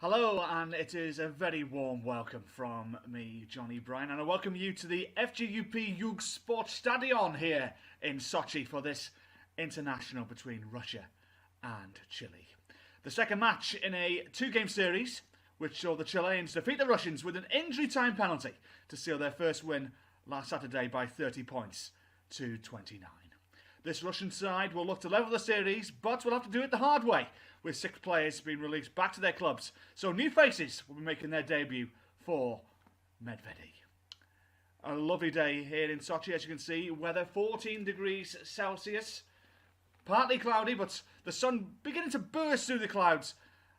Hello, and it is a very warm welcome from me, Johnny Bryan, and I welcome you to the FGUP Jug Sportstadion here in Sochi for this international between Russia and Chile. The second match in a two-game series, which saw the Chileans defeat the Russians with an injury time penalty to seal their first win last Saturday by 30 points to 29. This Russian side will look to level the series, but will have to do it the hard way, with 6 players being released back to their clubs. So new faces will be making their debut for Medvedi. A lovely day here in Sochi, as you can see. Weather 14 degrees Celsius. Partly cloudy, but the sun beginning to burst through the clouds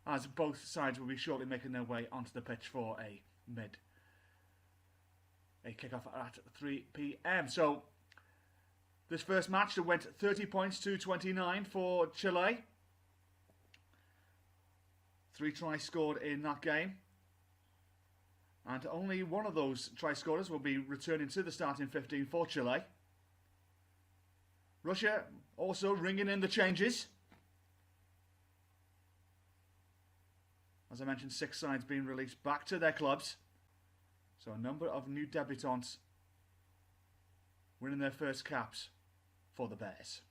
as both sides will be shortly making their way onto the pitch for a kick-off at 3 p.m. So this first match that went 30 points to 29 for Chile. 3 tries scored in that game. And only one of those try scorers will be returning to the starting 15 for Chile. Russia also ringing in the changes. As I mentioned, 6 sides being released back to their clubs. So a number of new debutants winning their first caps for the Bears.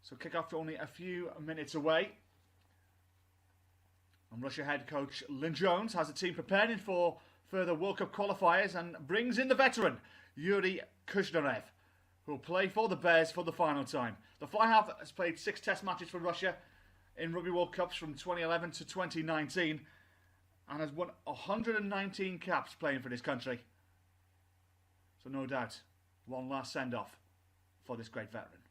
So kick-off only a few minutes away. And Russia head coach Lynn Jones has the team preparing for further World Cup qualifiers and brings in the veteran Yuri Kushnarev, who will play for the Bears for the final time. The fly half has played 6 test matches for Russia in Rugby World Cups from 2011 to 2019 and has won 119 caps playing for this country. So no doubt, one last send-off for this great veteran.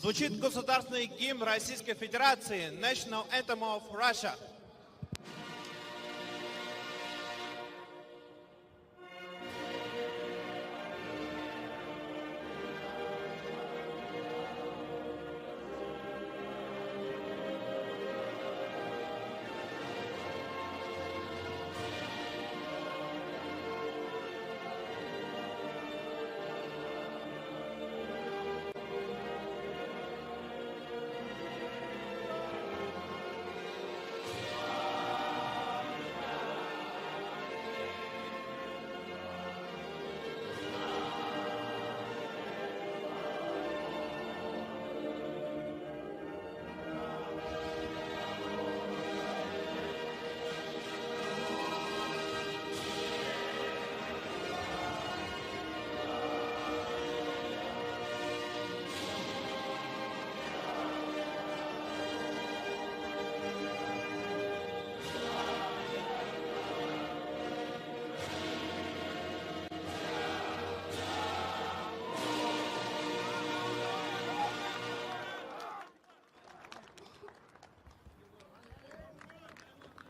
Звучит государственный гимн Российской Федерации, National Anthem of Russia.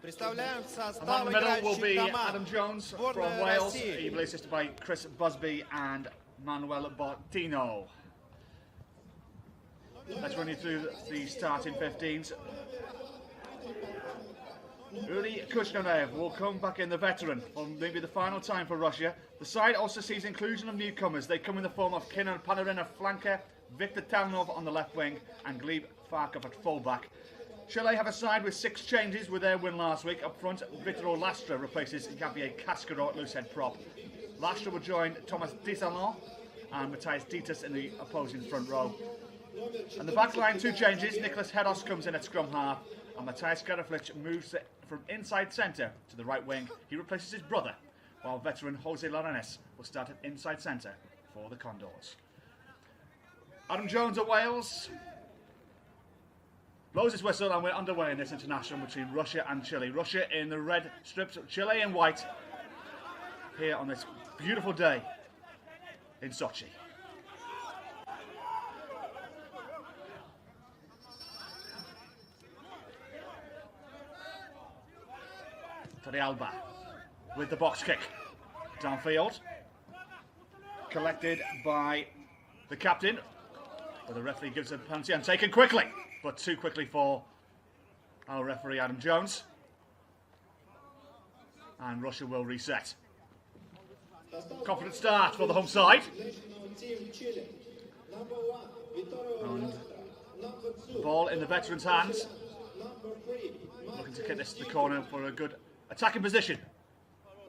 Представляем состав играющих команд. Adam Jones from Сборная Wales, России. ably assisted by Chris Busby and Manuel Bottino. Let's run you through the starting 15s. Uli Kushnarev will come back in, the veteran, for maybe the final time for Russia. The side also sees inclusion of newcomers. They come in the form of Kenan Panarin at flanker, Viktor Talnov on the left wing, and Gleb Farkov at fullback. Chile have a side with 6 changes with their win last week. Up front, Victor Lastra replaces Gabriel Cascaro at loosehead prop. Lastra will join Thomas Desalon and Matthias Dietas in the opposing front row. And the back line, 2 changes. Nicholas Hedos comes in at scrum half, and Matthias Garaflich moves from inside centre to the right wing. He replaces his brother, while veteran Jose Larenes will start at inside centre for the Condors. Adam Jones of Wales blows his whistle, and we're underway in this international between Russia and Chile. Russia in the red strips, Chile in white, here on this beautiful day in Sochi. Alba with the box kick downfield, collected by the captain, but the referee gives a penalty and taken quickly, but too quickly for our referee Adam Jones, and Russia will reset. Confident start for the home side, and the ball in the veterans' hands, looking to kick this to the corner for a good attacking position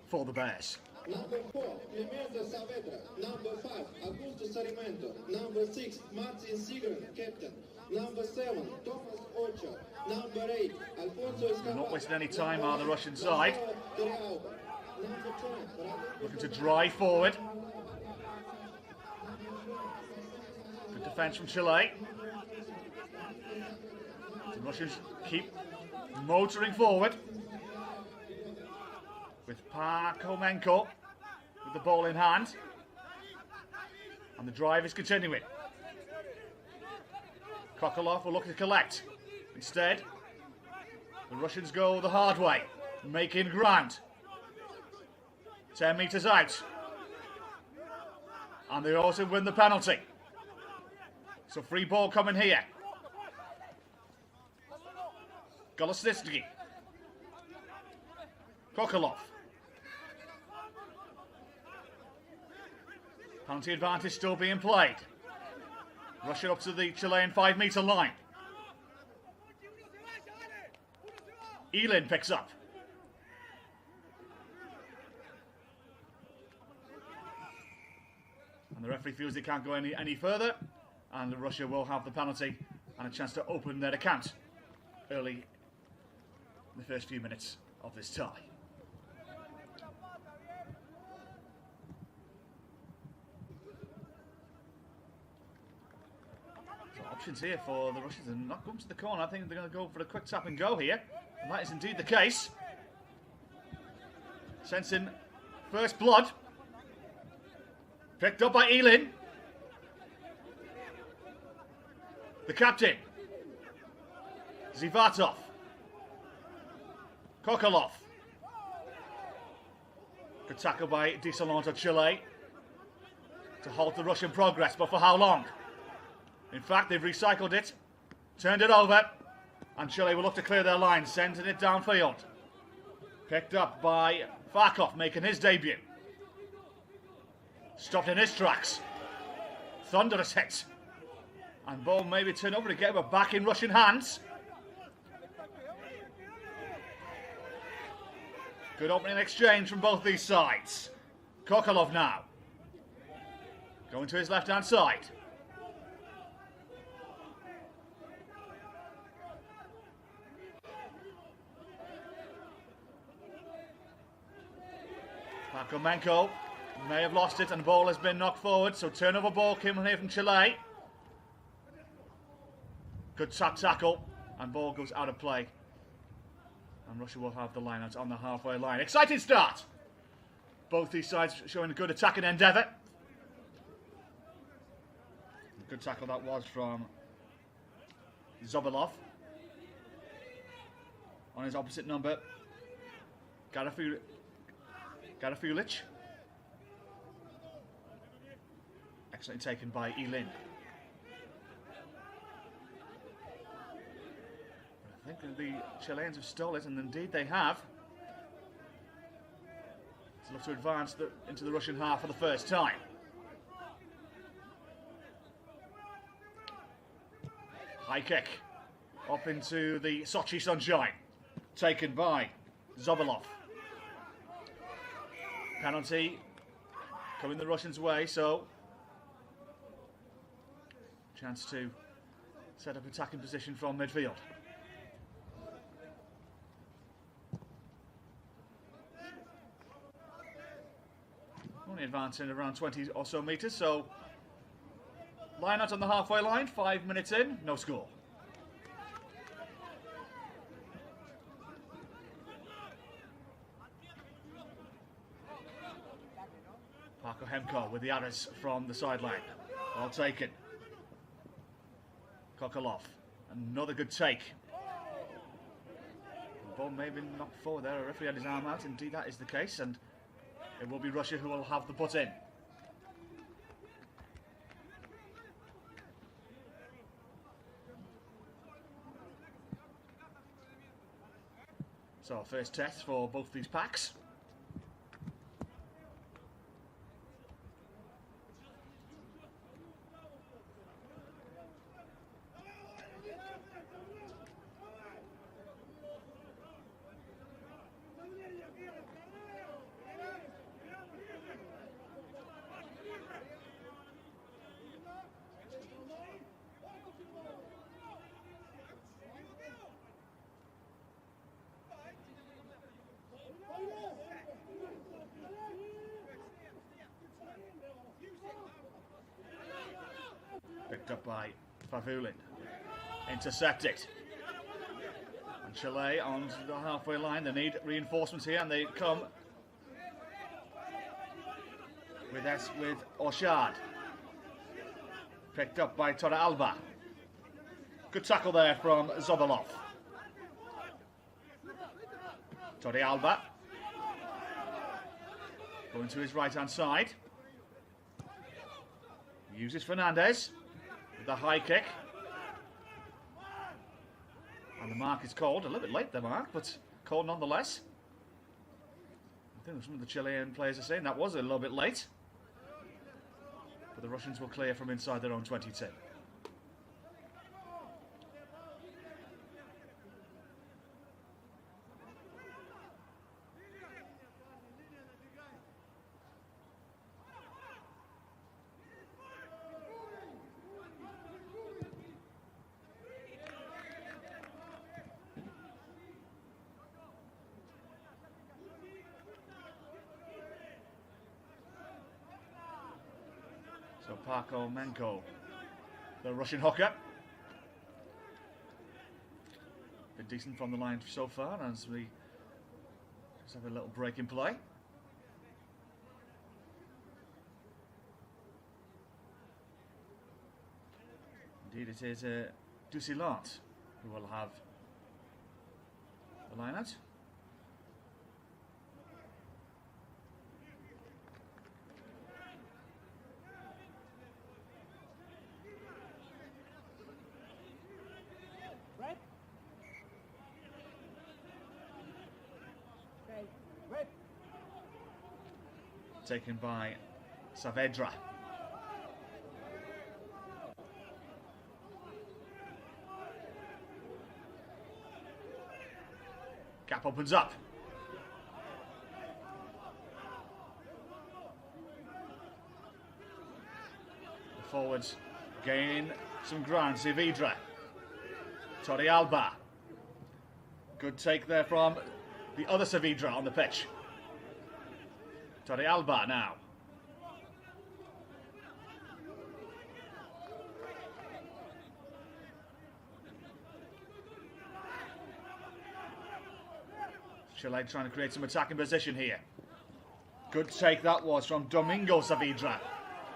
for the Bears. Number 4, Clemente Saavedra. Number 5, Augusto Sarimento. Number 6, Martin Sigurd, captain. Number 7, Thomas Ocho. Number 8, Alfonso Escapa. They're not wasting any time, are the Russian side. Looking to drive forward. Good defence from Chile. The Russians keep motoring forward, with Parkomenko with the ball in hand, and the drive is continuing. Kokolov will look to collect. Instead, the Russians go the hard way, making ground. 10 metres out, and they also win the penalty. So free ball coming here. Golosnitsky, Kokolov. Penalty advantage still being played. Russia up to the Chilean 5-metre line. Elin picks up. And the referee feels they can't go any further, and Russia will have the penalty and a chance to open their account early in the first few minutes of this tie. Options here for the Russians, and not going to the corner. I think they're going to go for a quick tap and go here, and that is indeed the case. Sensing first blood, picked up by Elin. The captain, Zivatov. Kokolov. Good tackle by Di Salonto, Chile, to halt the Russian progress, but for how long? In fact, they've recycled it, turned it over, and Chile will look to clear their line, sending it downfield. Picked up by Farkov, making his debut. Stopped in his tracks. Thunderous hit. And ball maybe turned over again, but back in Russian hands. Good opening exchange from both these sides. Kokolov now. Going to his left-hand side. Pakomenko may have lost it and the ball has been knocked forward, so turnover ball came here from Chile. Good tap tackle and ball goes out of play. And Russia will have the lineouts on the halfway line. Exciting start! Both these sides showing a good attacking endeavour. Good tackle that was from Zobolov. On his opposite number, Garafulic. Excellently taken by Elin. I think the Chileans have stolen it, and indeed they have. To look to advance into the Russian half for the first time. High kick up into the Sochi sunshine, taken by Zobolov. Penalty coming the Russians' way, so chance to set up attacking position from midfield. Only advancing around 20 or so metres, so line out on the halfway line, 5 minutes in, no score. Pakomenko with the arrows from the sideline. Well taken. Kokolov. Another good take. The ball may have been knocked forward there. A referee had his arm out. Indeed, that is the case. And it will be Russia who will have the butt in. So, first test for both these packs. Picked up by Favulin. Intercepted. And Chile on the halfway line. They need reinforcements here, and they come with Orshad. Picked up by Torre Alba. Good tackle there from Zobolov. Torre Alba. Going to his right-hand side. Uses Fernandez. The high kick. And the mark is called. A little bit late, the mark, but called nonetheless. I think some of the Chilean players are saying that was a little bit late. But the Russians will clear from inside their own 22. So Pakomenko, the Russian hooker. Been decent from the line so far as we just have a little break in play. Indeed, it is Dusilant who will have the line out. Taken by Saavedra. Gap opens up. The forwards gain some ground. Saavedra. Torre Alba. Good take there from the other Saavedra on the pitch. Torre Alba now. Chile trying to create some attacking position here. Good take that was from Domingo Saavedra,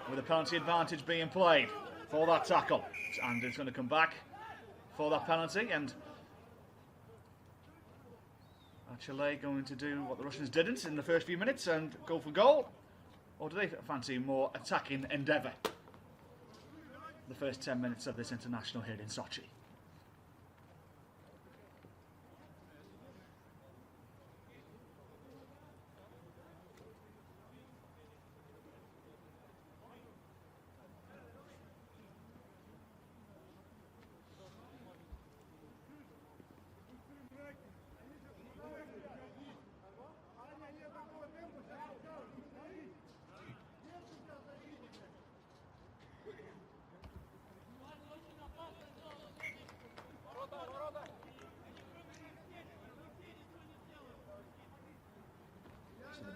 with a penalty advantage being played for that tackle. And it's going to come back for that penalty. And are Chile going to do what the Russians didn't in the first few minutes and go for goal? Or do they fancy more attacking endeavour? The first 10 minutes of this international here in Sochi.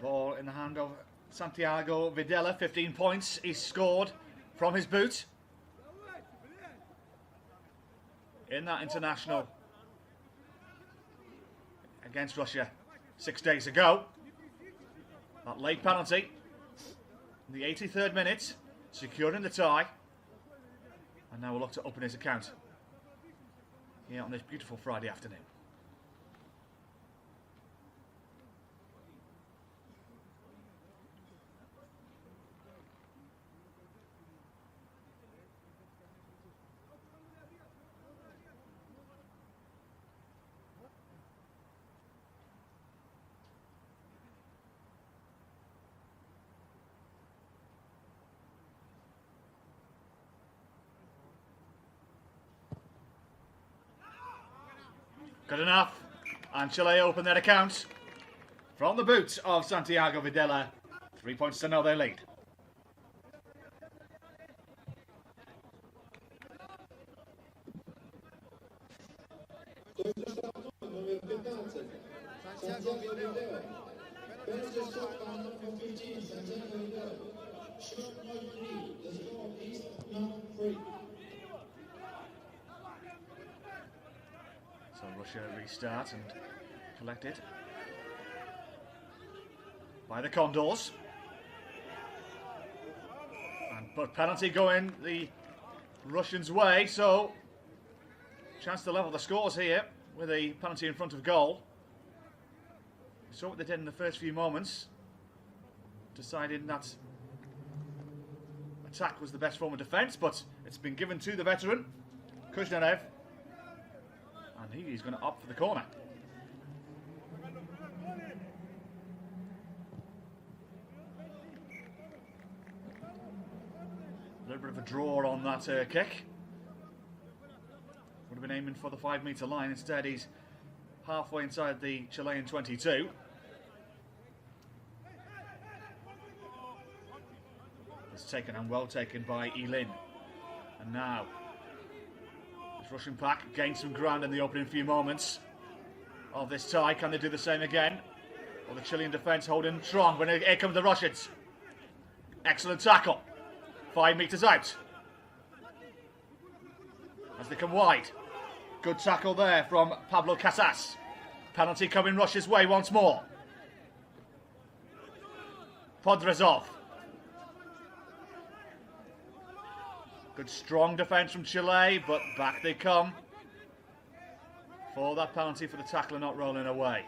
Ball in the hand of Santiago Videla. 15 points he scored from his boot in that international against Russia 6 days ago. That late penalty in the 83rd minute, securing the tie. And now we'll look to open his account here on this beautiful Friday afternoon. Good enough, and Chile open their account from the boot of Santiago Videla. 3 points to know their lead. Номер 15. Santiago Videla. Penalty shot by number 15. Santiago Videla. Shot number 3. The score is now 3. So Russia restart and collected by the Condors. But penalty going the Russians' way, so chance to level the scores here with a penalty in front of goal. We saw what they did in the first few moments, deciding that attack was the best form of defence, but it's been given to the veteran, Kuznarev, and he's going to opt for the corner. A little bit of a draw on that kick. Would have been aiming for the 5 metre line. Instead, he's halfway inside the Chilean 22. It's taken and well taken by Ilin. And now, this Russian pack gained some ground in the opening few moments of this tie. Can they do the same again? Or the Chilean defence holding strong when here come the Russians. Excellent tackle. 5 metres out. As they come wide. Good tackle there from Pablo Casas. Penalty coming Russia's way once more. Podrezov. Good strong defence from Chile, but back they come for that penalty for the tackler not rolling away.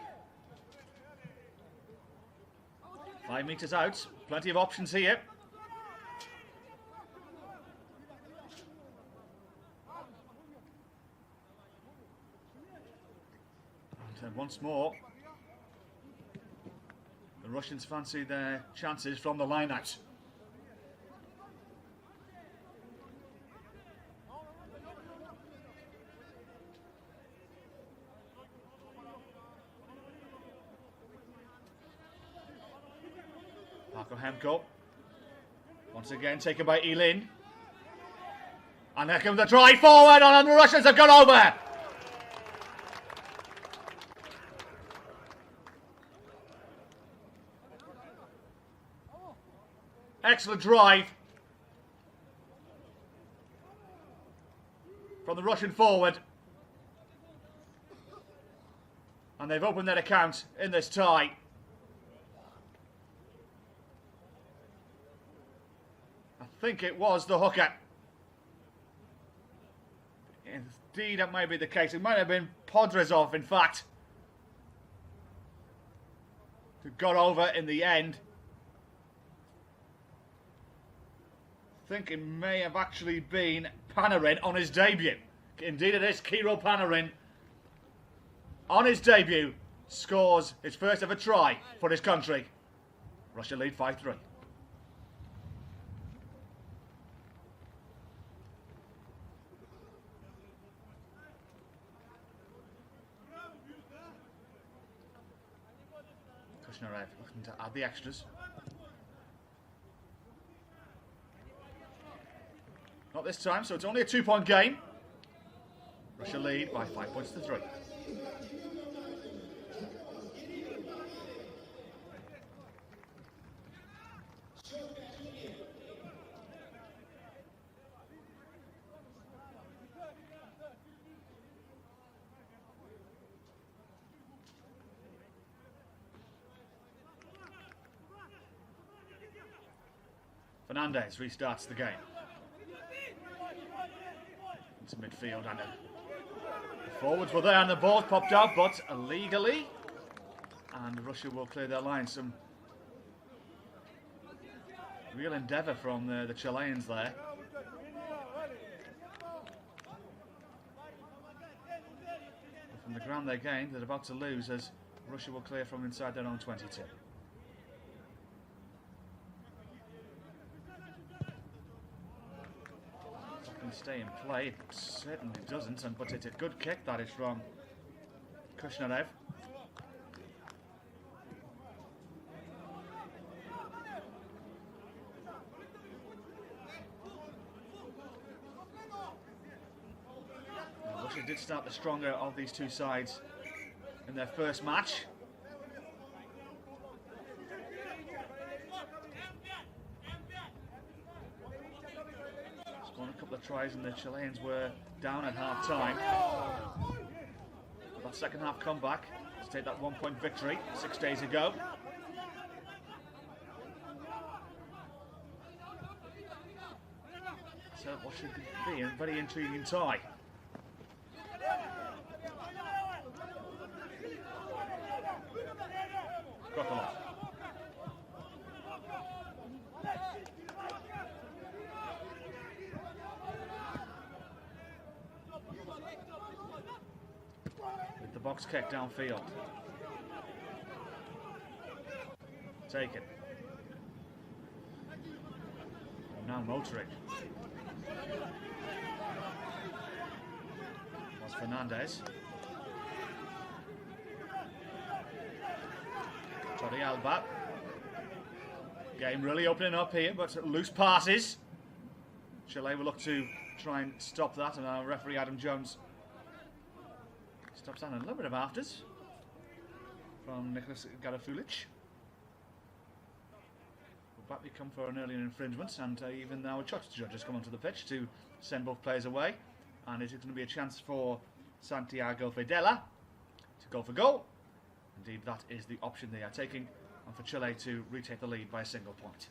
5 metres out, plenty of options here. And once more, the Russians fancy their chances from the line out. Hemko, once again taken by Elin, and there comes the try forward, and the Russians have gone over. Excellent drive from the Russian forward, and they've opened their account in this tie. I think it was the hooker. Indeed, that might be the case. It might have been Podrezov, in fact, who got over in the end. I think it may have actually been Panarin on his debut. Indeed it is. Kirill Panarin, on his debut, scores his first ever try for his country. Russia lead 5-3. Kushnarev looking to add the extras. Not this time, so it's only a 2-point game. Russia lead by 5 points to 3. Fernandez restarts the game. Into midfield, and the forwards were there and the ball popped out, but illegally. And Russia will clear their line. Some real endeavour from the Chileans there. But from the ground they gained, they're about to lose as Russia will clear from inside their own 22. Stay in play, it certainly doesn't, but it's a good kick that is from Kushnarev. Now, Russia did start the stronger of these two sides in their first match. Scored a couple of tries and the Chileans were down at half time. That second half comeback to take that 1-point victory 6 days ago. So what should be a very intriguing tie. Krokolov. With the box kick downfield. Taken. Now motoring. Was Fernandez. Torri Alba. Game really opening up here, but loose passes. Chile will look to try and stop that, and our referee Adam Jones stops down a little bit of afters from Nicholas Garafulic. Back we come for an early infringement, and even now a shot judge has come onto the pitch to send both players away, and it is going to be a chance for Santiago Fidela to go for goal. Indeed, that is the option they are taking, and for Chile to retake the lead by a single point.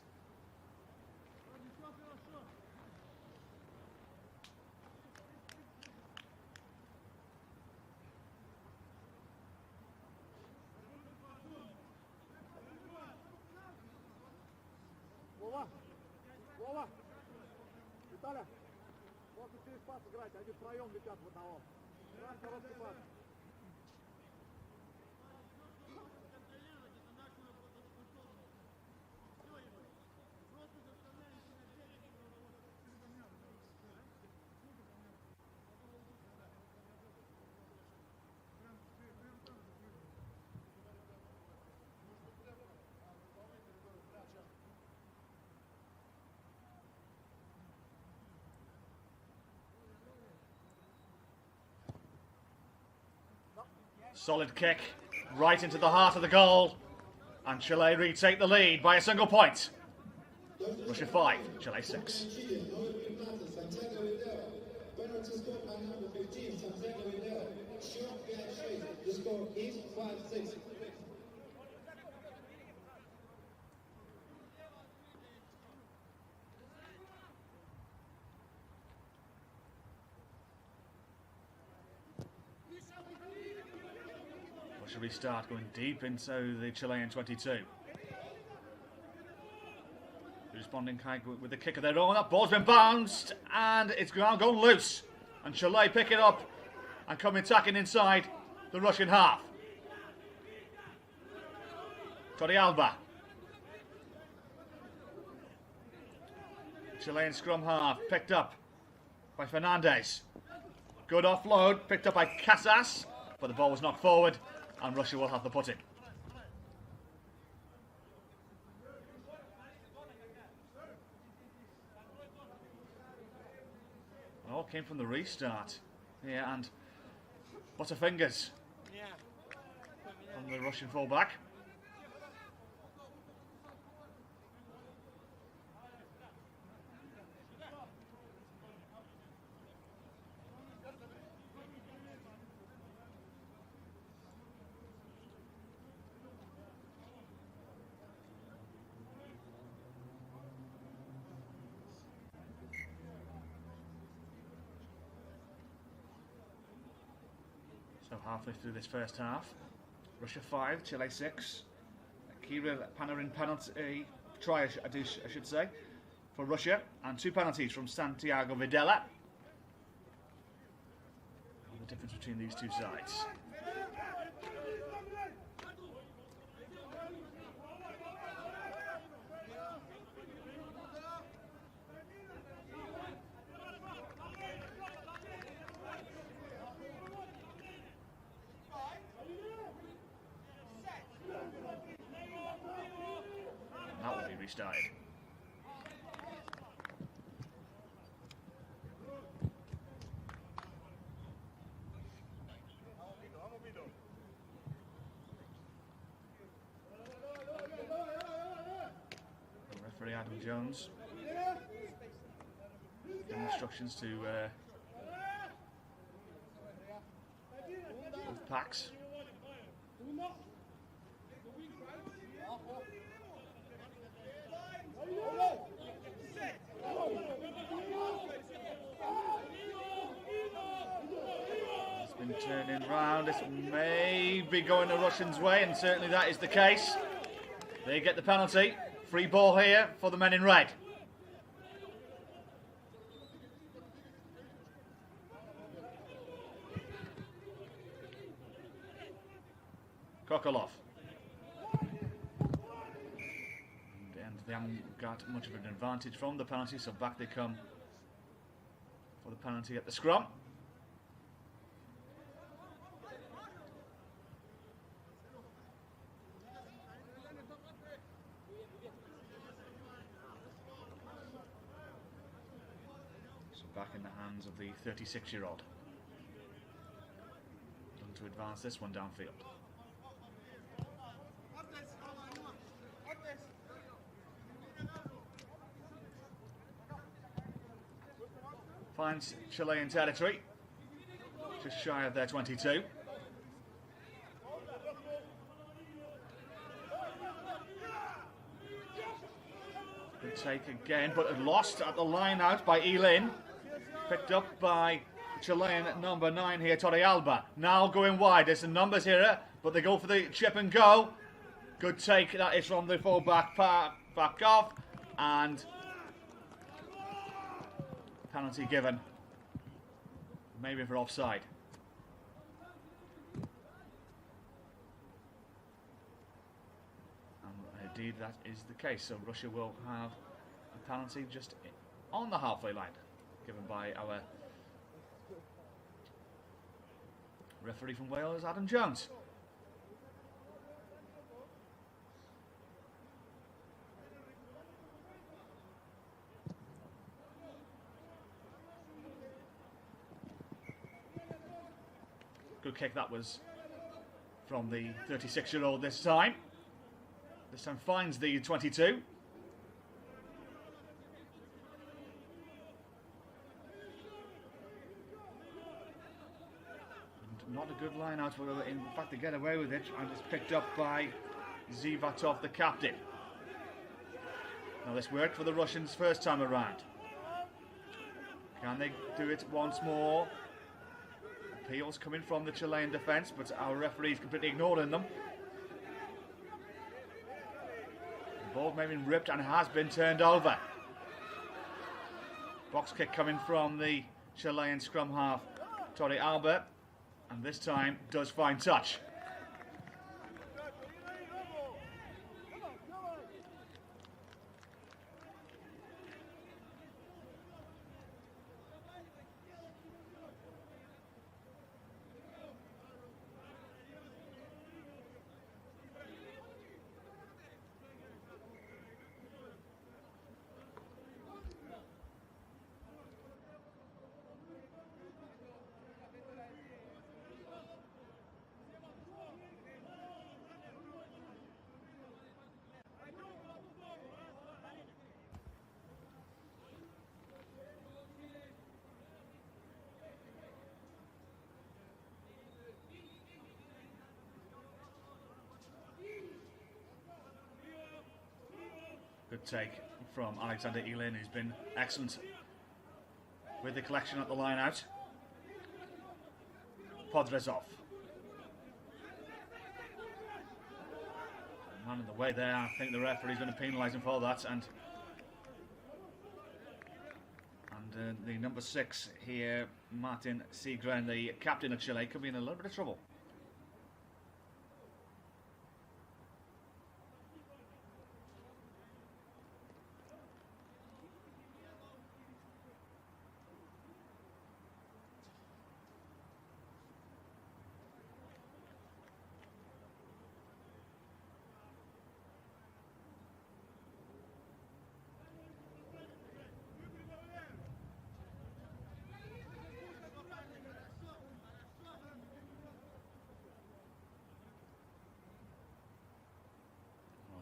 Solid kick right into the heart of the goal. And Chile retake the lead by a single point. Russia 5, Chile 6. Penalty score by number 15, Santiago Vidal. Shot 5-6. The score is 5-6. Russia restart going deep into the Chilean 22. Responding with the kick of their own. That ball's been bounced and it's now gone loose. And Chile pick it up and come attacking inside the Russian half. Torrealba. Chilean scrum half picked up by Fernandez. Good offload picked up by Casas, but the ball was knocked forward and Russia will have the put in. It all came from the restart. Yeah, and Butterfingers from the Russian fullback. So halfway through this first half, Russia 5, Chile 6. Kirill Panarin penalty try, I should say, for Russia, and 2 penalties from Santiago Videla. And the difference between these two sides. That will be restarted. Referee Adam Jones giving instructions to both packs. It's been turning round. This may be going the Russians' way, and certainly that is the case. They get the penalty. Free ball here for the men in red. Kokolov. And they haven't got much of an advantage from the penalty, so back they come for the penalty at the scrum. So back in the hands of the 36-year-old. Looking to advance this one downfield. Finds Chilean territory, just shy of their 22. Good take again, but lost at the line out by Elin. Picked up by Chilean number 9 here, Torrealba. Now going wide. There's some numbers here, but they go for the chip and go. Good take. That is from the fullback back off, and penalty given. Maybe for offside. And indeed that is the case. So Russia will have a penalty just on the halfway line, given by our referee from Wales, Adam Jones. Good kick that was from the 36-year-old this time. This time finds the 22. And not a good line out, but in fact they get away with it, and it's picked up by Zivatov, the captain. Now this worked for the Russians first time around. Can they do it once more? Appeals coming from the Chilean defence, but our referee's completely ignoring them. The ball may have been ripped and has been turned over. Box kick coming from the Chilean scrum half, Torre Alba, and this time does find touch. Good take from Alexander Ilin, who's been excellent with the collection at the line out. Podrezov. Man in the way there. I think the referee's going to penalise him for that. And the number 6 here, Martin Sigren, the captain of Chile, could be in a little bit of trouble.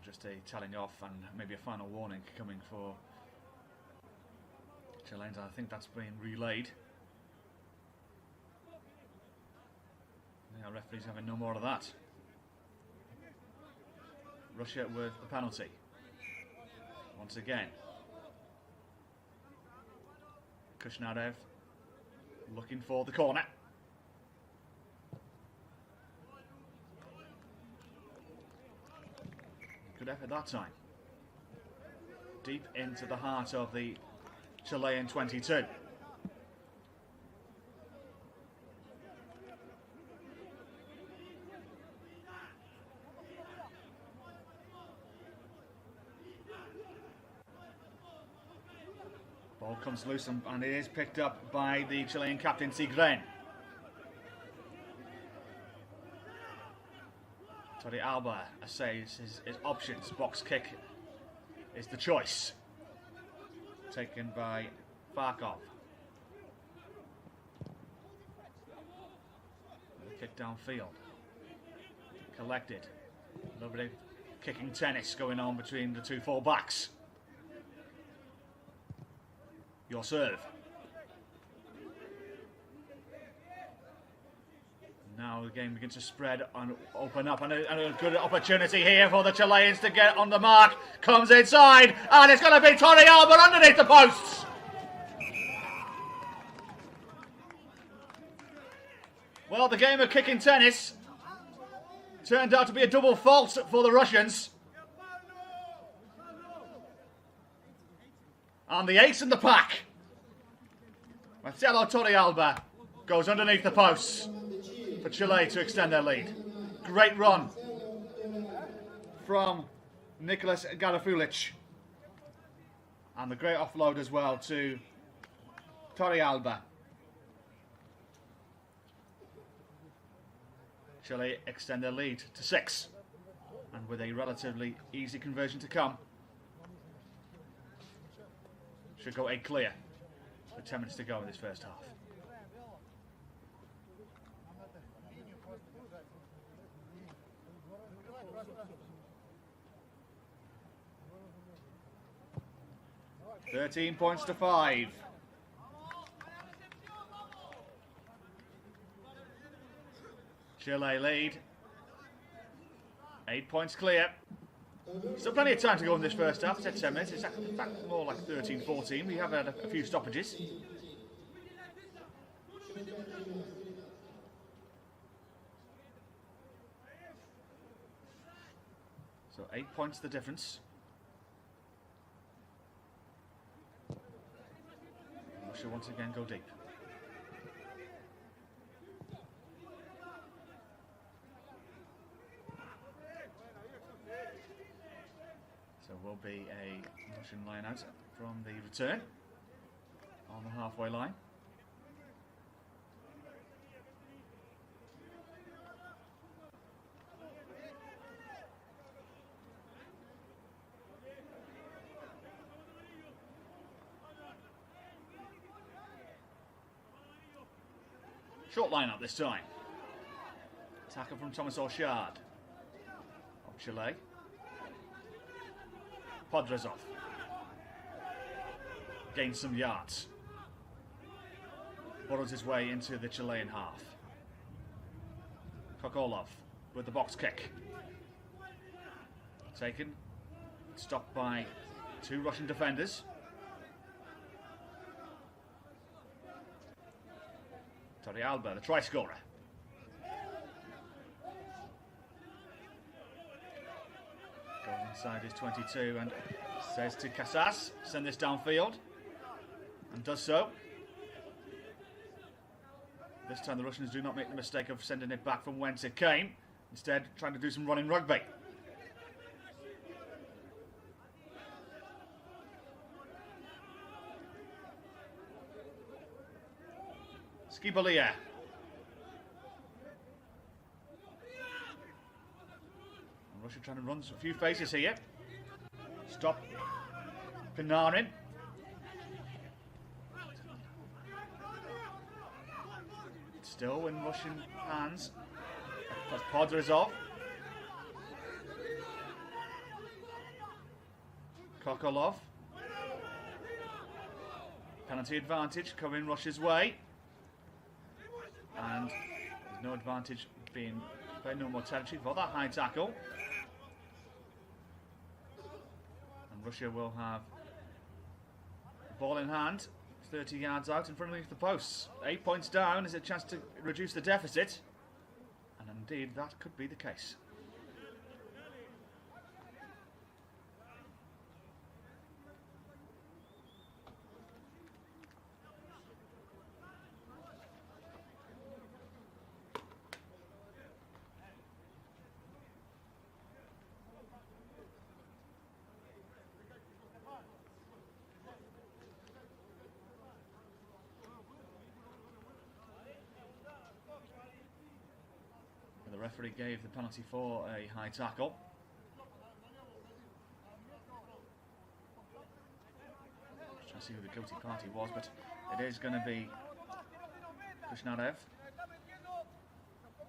Just a telling off and maybe a final warning coming for Chileans. I think that's been relayed. Our referee's having no more of that. Russia with the penalty. Once again. Kushnarev looking for the corner. Good effort that time. Deep into the heart of the Chilean 22. Ball comes loose and it is picked up by the Chilean captain Sigren. Torre Alba essays his options. Box kick is the choice. Taken by Farkov. Kick downfield. Collected. A little bit of kicking tennis going on between the two full-backs. Your serve. Now the game begins to spread and open up, and a good opportunity here for the Chileans to get on the mark. Comes inside, and it's going to be Torre Alba underneath the posts. Well, the game of kicking tennis turned out to be a double fault for the Russians. And the ace in the pack Marcelo Torrealba goes underneath the posts for Chile to extend their lead. Great run from Nicolas Garafulic. And the great offload as well to Torrealba. Chile extend their lead to 6. And with a relatively easy conversion to come. Should go 8 clear with 10 minutes to go in this first half. $13 points to 5. Chile lead. 8 points clear. Still plenty of time to go in this first half. It's at 10 minutes. It's in fact more like 13, 14. We have had a few stoppages. So 8 points the difference. Russia once again go deep. So will be a Russian line out from the return on the halfway line. Short line up this time. Tackle from Thomas Orchard of Chile. Podrezov gains some yards. Burrows his way into the Chilean half. Kokolov with the box kick. Taken. Stopped by 2 Russian defenders. Torrealba, the try scorer. Goes inside his 22 and says to Casas, send this downfield. And does so. This time the Russians do not make the mistake of sending it back from whence it came. Instead, trying to do some running rugby. Skibalia. Russia trying to run a few faces here. Stop Pinarin. Still in Russian hands. That's Podrezov. Kokolov. Penalty advantage coming Russia's way. And there's no advantage being played, no more territory for that high tackle. And Russia will have the ball in hand, 30 yards out in front of the posts. 8 points down is a chance to reduce the deficit. And indeed, that could be the case. The referee gave the penalty for a high tackle. Just trying to see who the guilty party was, but it is going to be Krishnarev.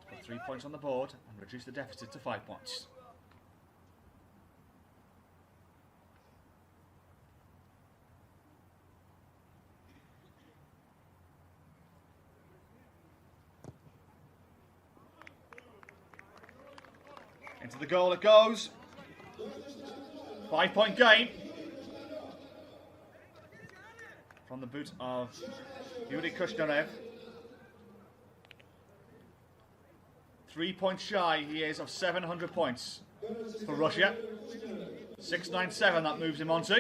Put 3 points on the board and reduce the deficit to 5 points. Into the goal it goes. 5 point game. From the boot of Yuri Kushnarev. 3 points shy he is of 700 points for Russia. 697 that moves him onto.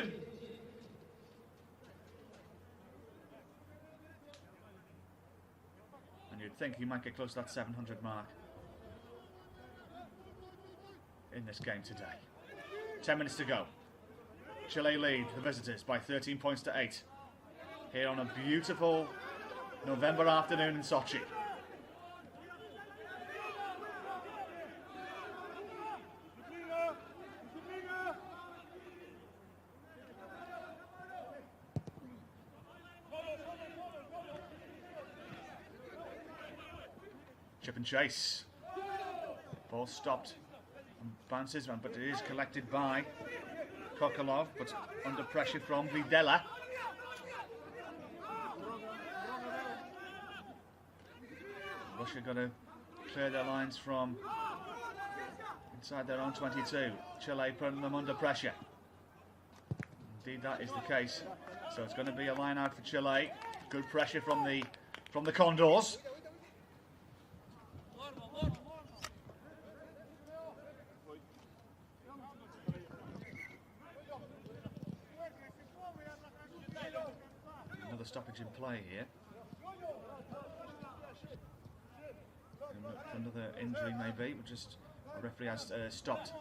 you'd think he might get close to that 700 mark in this game today. 10 minutes to go. Chile lead the visitors by 13 points to 8. Here on a beautiful November afternoon in Sochi. Chip and chase. Ball stopped and bounces, but it is collected by Kokolov, but under pressure from Videla. Russia got to clear their lines from inside their own 22. Chile putting them under pressure. Indeed, that is the case. So it's going to be a line out for Chile. Good pressure from the Condors. Another stoppage in play here. Another injury maybe, but just a referee has stopped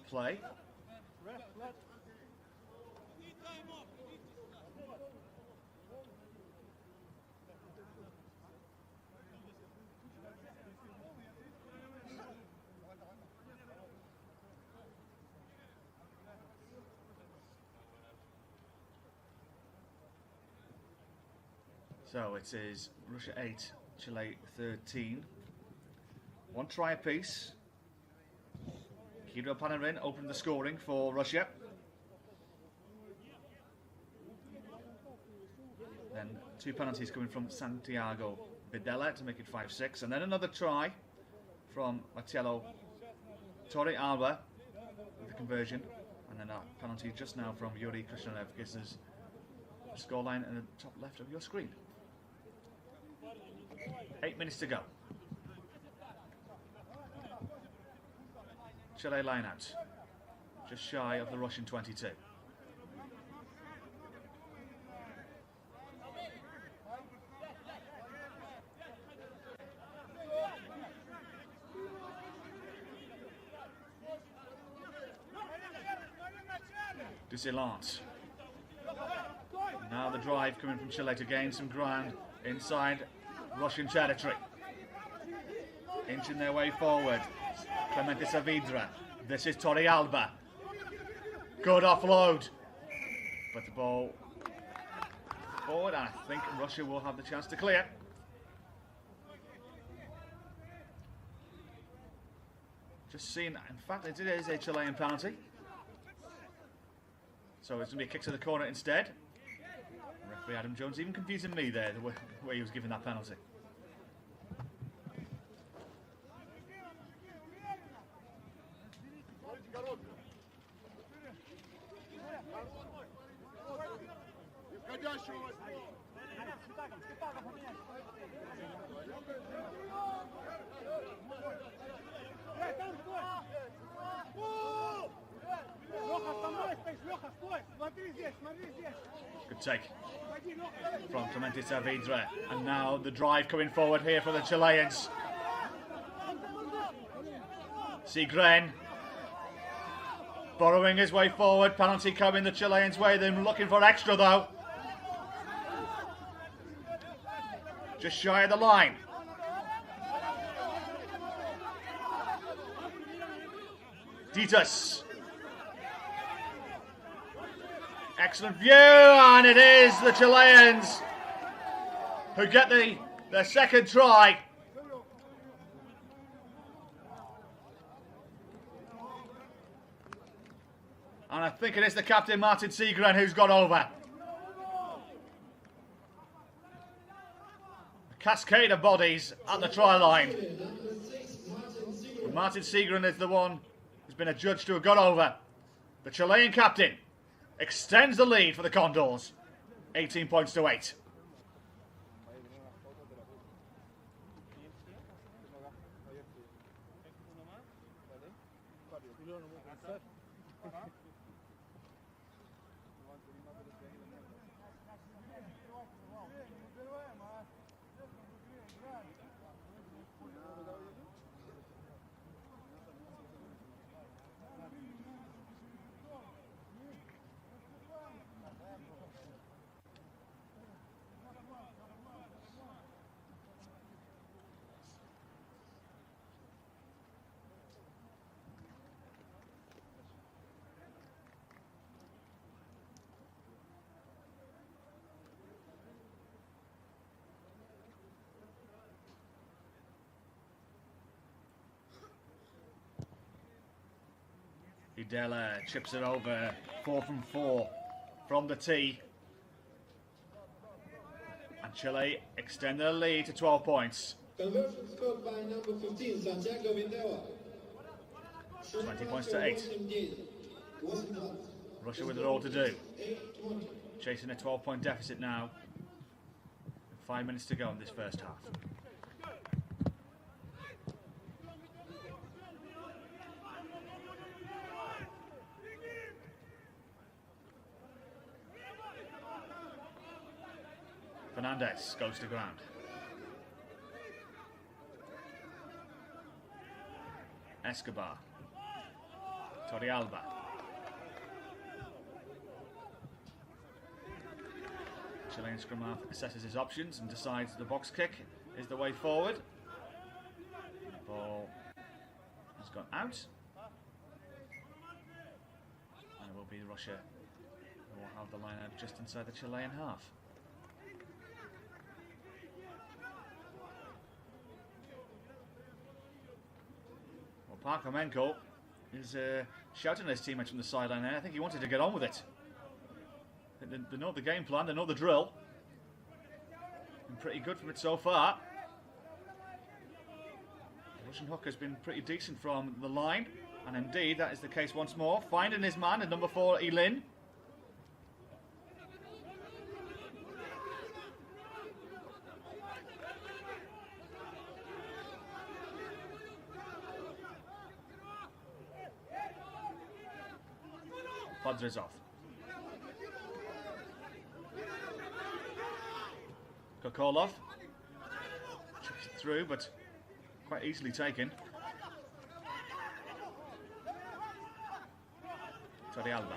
play. So it is Russia 8, Chile 13. One try apiece. Kirill Panarin opened the scoring for Russia. Then two penalties coming from Santiago Videla to make it 5-6. And then another try from Marcelo Torre Alba with the conversion. And then a penalty just now from Yuri Krishnarev gives us the scoreline in the top left of your screen. 8 minutes to go. Chile line out, just shy of the Russian 22. Dusillant. Now the drive coming from Chile to gain some ground inside Russian territory. Inching their way forward. Clemente Saavedra. This is Torre Alba. Good offload. But the ball forward, and I think Russia will have the chance to clear. Just seen, in fact, it is a Chilean penalty. So it's going to be a kick to the corner instead. Referee Adam Jones even confusing me there, the way he was giving that penalty. Good take from Clemente Saavedra, and now the drive coming forward here for the Chileans. Sigren burrowing his way forward, penalty coming the Chileans' way, they're looking for extra though. Just shy of the line. Ditas. Excellent view, and it is the Chileans who get their second try. And I think it is the captain, Martin Sigren, who's got over. A cascade of bodies at the try line. And Martin Sigren is the one who's been adjudged to have got over. The Chilean captain extends the lead for the Condors. 18 points to 8. Videla chips it over. 4 from 4 from the tee. And Chile extend their lead to 12 points. Conversion scored by number 15, Santiago Videla. 20 points to 8. Russia with it all to do. Chasing a 12-point deficit now. 5 minutes to go in this first half. Fernandez goes to ground. Escobar. Torrealba. Chilean scrum half assesses his options and decides the box kick is the way forward. The ball has gone out. And it will be Russia who will have the line-out just inside the Chilean half. Well, Parkhamenko is shouting at his teammates from the sideline there. I think he wanted to get on with it. They know the game plan, they know the drill. Been pretty good from it so far. The Russian hooker has been pretty decent from the line, and indeed that is the case once more. Finding his man at number 4, Ilin. Podres off. Kokolov chips it through, but quite easily taken. Torrealba.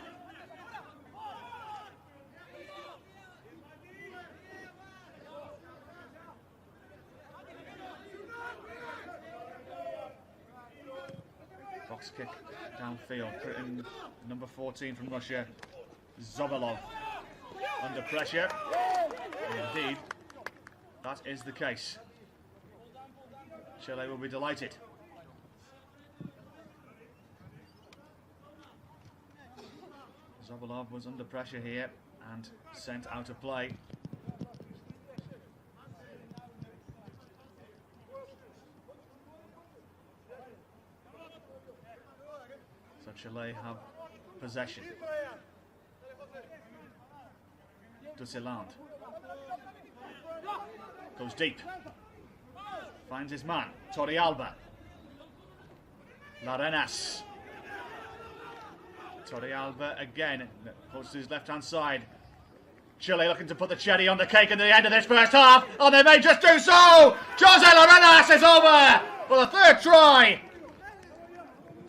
Box kick downfield, putting number 14 from Russia, Zobalov, under pressure. And indeed, that is the case. Chile will be delighted. Zobalov was under pressure here and sent out of play. So Chile have possession. Dusseland goes deep, finds his man, Torrealba. Larenas. Torrealba again, goes to his left hand side. Chile looking to put the cherry on the cake at the end of this first half, and they may just do so! Jose Larenas is over for the third try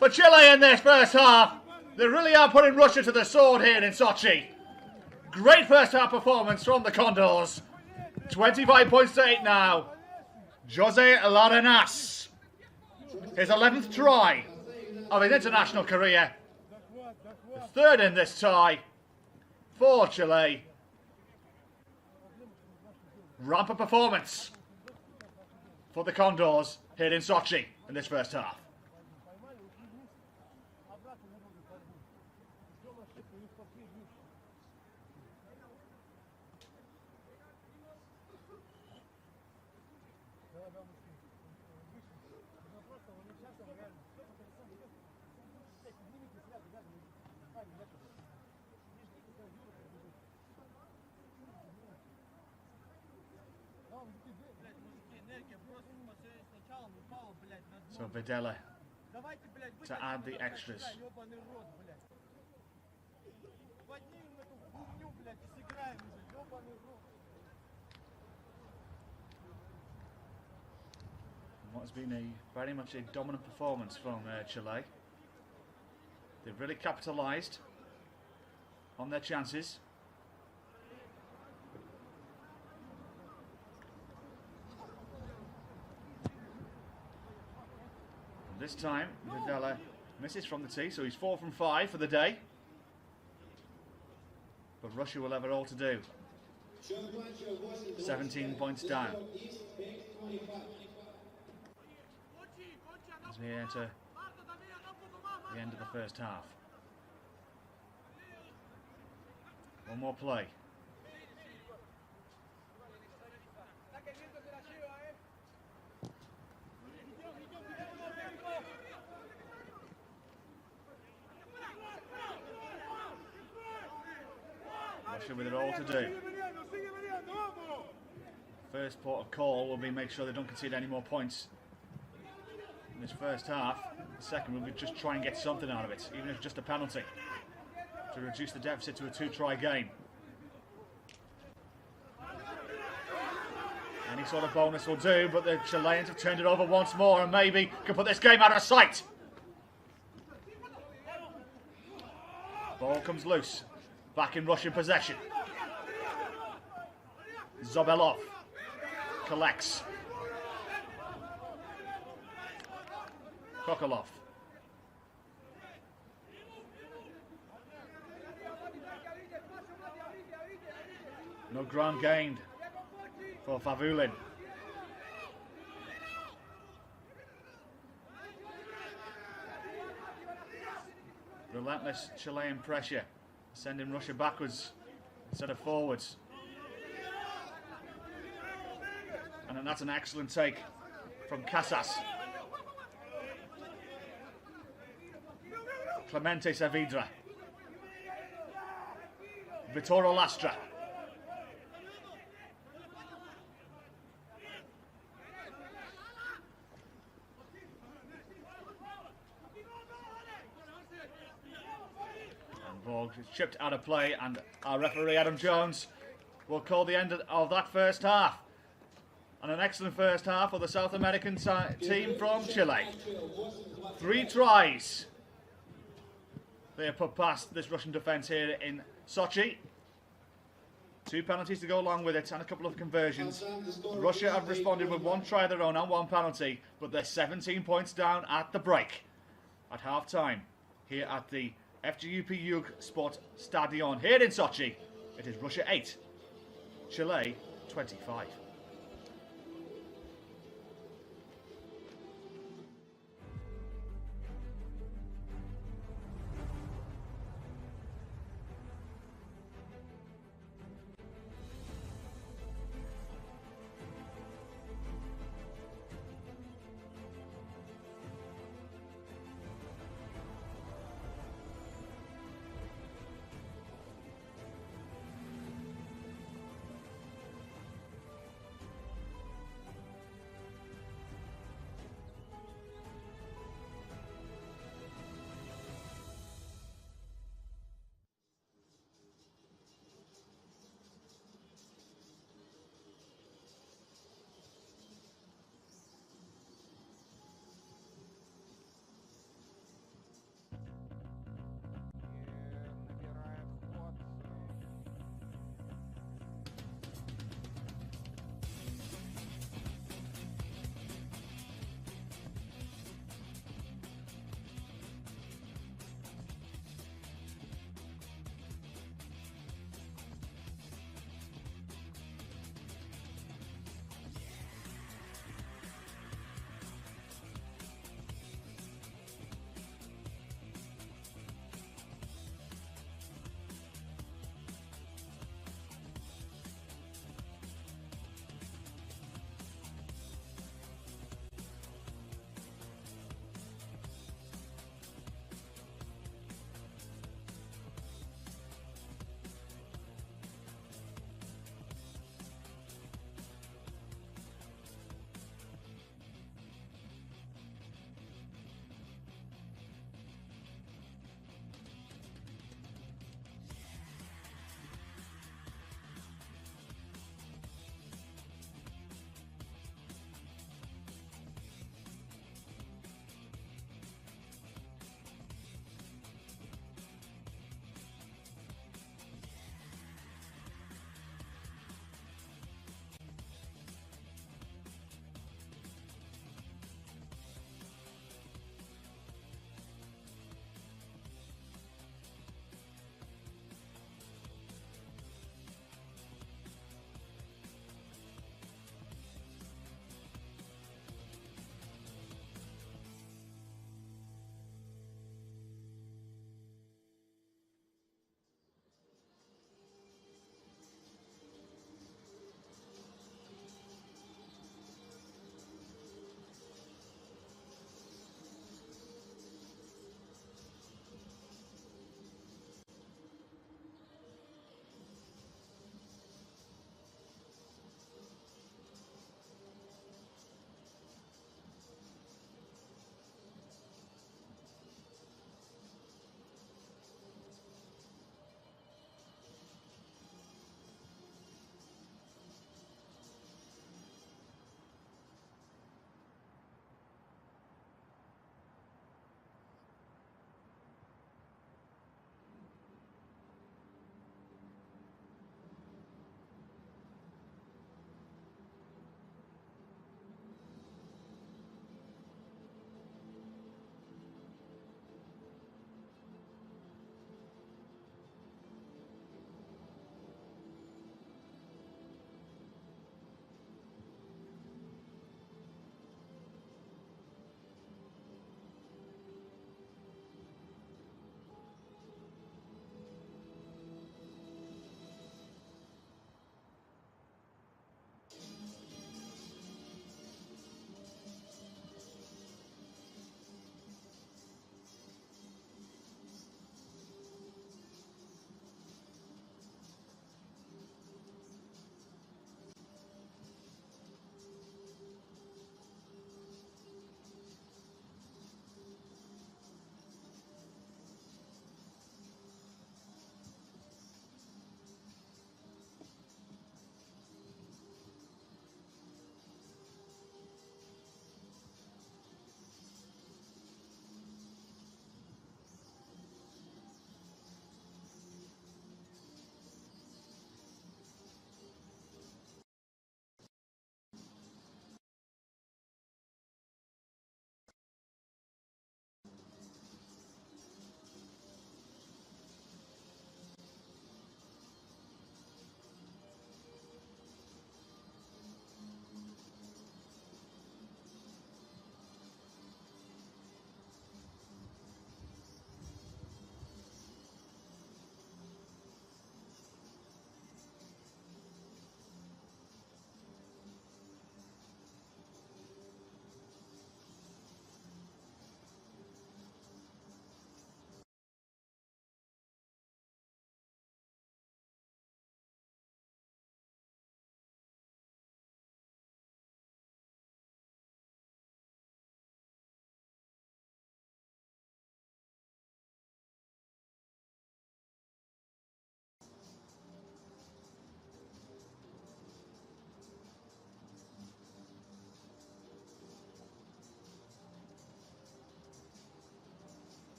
for Chile in this first half. They really are putting Russia to the sword here in Sochi. Great first half performance from the Condors. 25 points to 8 now. Jose Larenas. His 11th try of his international career. The third in this tie for Chile. Rampant performance for the Condors here in Sochi in this first half. So Videla to add the extras. What has been very much a dominant performance from Chile. They've really capitalised on their chances. This time, Videla misses from the tee, so he's 4 from 5 for the day. But Russia will have it all to do. 17 points down. As we enter the end of the first half. One more play. Russia with it all to do. First port of call will be make sure they don't concede any more points in this first half. The second will be just try and get something out of it, even if it's just a penalty, to reduce the deficit to a 2-try game. Any sort of bonus will do, but the Chileans have turned it over once more and maybe can put this game out of sight. Ball comes loose. Back in Russian possession. Zobelov collects. Kokolov. No ground gained for Favulin. Relentless Chilean pressure, sending Russia backwards instead of forwards. And then that's an excellent take from Casas. Clemente Saavedra. Vittorio Lastra. And ball is chipped out of play, and our referee Adam Jones will call the end of that first half. And an excellent first half for the South American team from Chile. 3 tries they have put past this Russian defence here in Sochi. 2 penalties to go along with it and a couple of conversions. Russia have responded with 1 try of their own and 1 penalty, but they're 17 points down at the break. At half-time, here at the FGUP Yug Sport Stadion here in Sochi, it is Russia 8, Chile 25.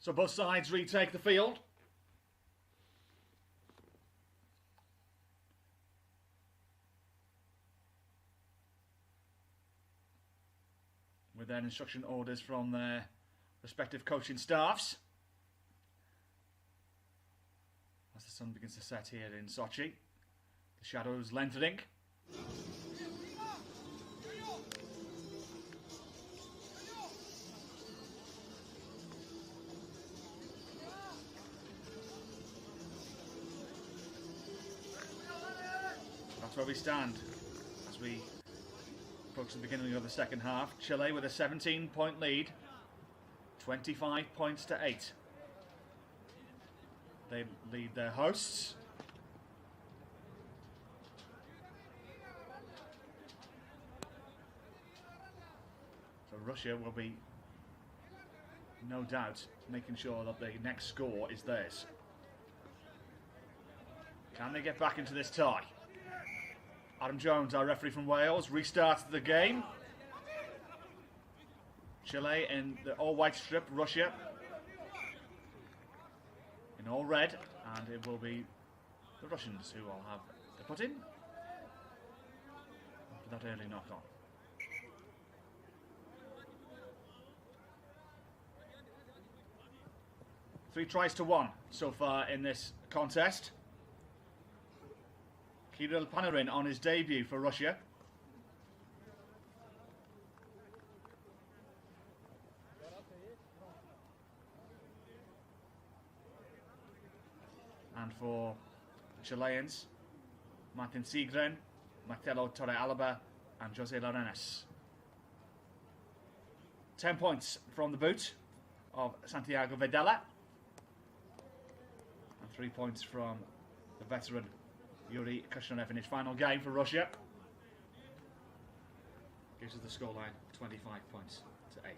So both sides retake the field. With their instruction orders from their respective coaching staffs. As the sun begins to set here in Sochi, the shadows lengthening. That's where we stand as we approach the beginning of the second half. Chile with a 17-point lead, 25 points to 8. They lead their hosts. So Russia will be, no doubt, making sure that the next score is theirs. Can they get back into this tie? Adam Jones, our referee from Wales, restarts the game. Chile in the all-white strip, Russia in all red, and it will be the Russians who will have the put in after that early knock-on. Three tries to 1 so far in this contest. Kirill Panarin on his debut for Russia. And for the Chileans, Martin Sigren, Marcelo Torrealba and Jose Lorenes. 10 points from the boot of Santiago Vedella. And 3 points from the veteran Yuri Kushnerev in his final game for Russia. Gives us the scoreline 25 points to 8.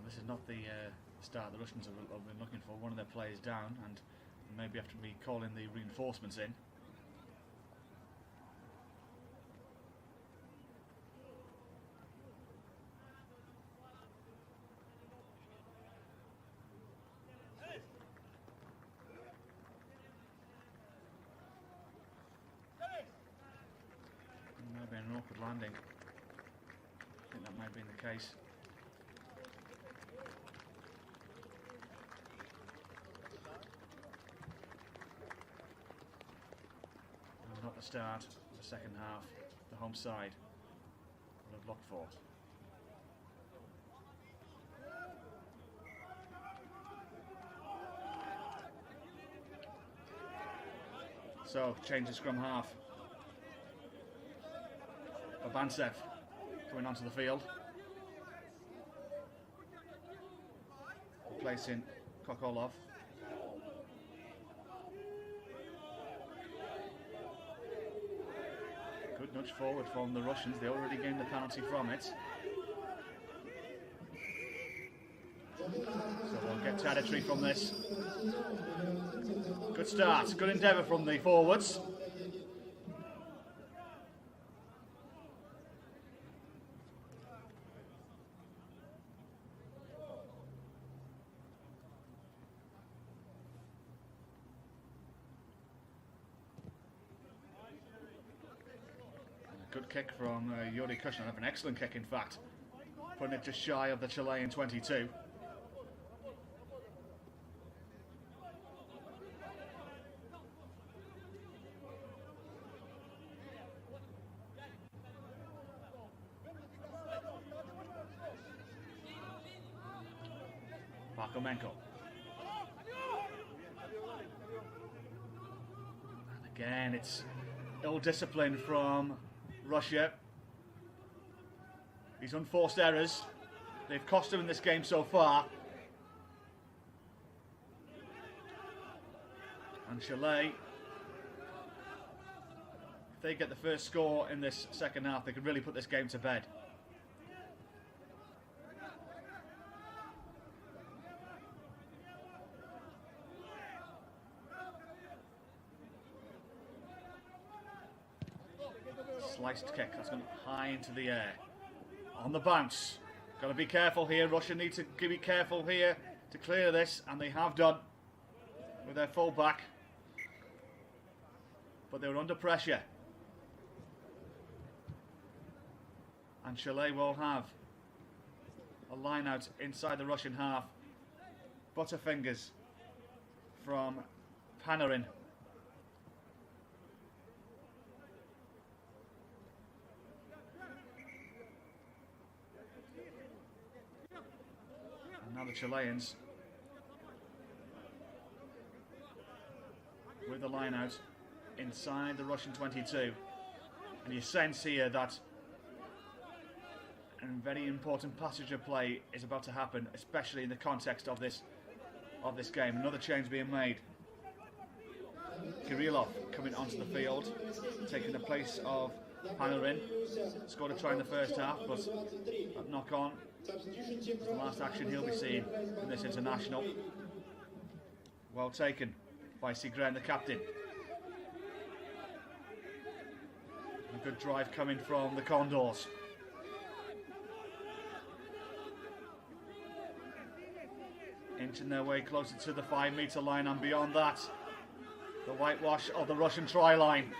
This is not the start the Russians have been looking for. One of their players down, and maybe have to be calling the reinforcements in. Maybe an awkward landing. I think that might be the case. Not the start of the second half the home side will have looked for. So, change the scrum half. Babantsev coming onto the field. Replacing Kokolov. Good nudge forward from the Russians. They already gained the penalty from it. So we'll get territory from this. Good start, good endeavour from the forwards. Good kick from Yuri Kushnerev, an excellent kick in fact, putting it just shy of the Chilean 22. Parkomenko. And again, it's ill-discipline from Russia. These unforced errors, they've cost them in this game so far. And Chile, if they get the first score in this second half, they could really put this game to bed. Sliced kick, that's gone high into the air. On the bounce. Got to be careful here. Russia need to be careful here to clear this, and they have done with their full back. But they were under pressure. And Chile will have a line out inside the Russian half. Butterfingers from Panarin. And now the Chileans with the line out inside the Russian 22. And you sense here that a very important passage of play is about to happen, especially in the context of this game. Another change being made. Kirillov coming onto the field, taking the place of Panarin. Scored a try in the first half, but that knock on is the last action he'll be seeing in this international. Well taken by Sigren, the captain. A good drive coming from the Condors. Inching their way closer to the 5-metre line, and beyond that, the whitewash of the Russian try line.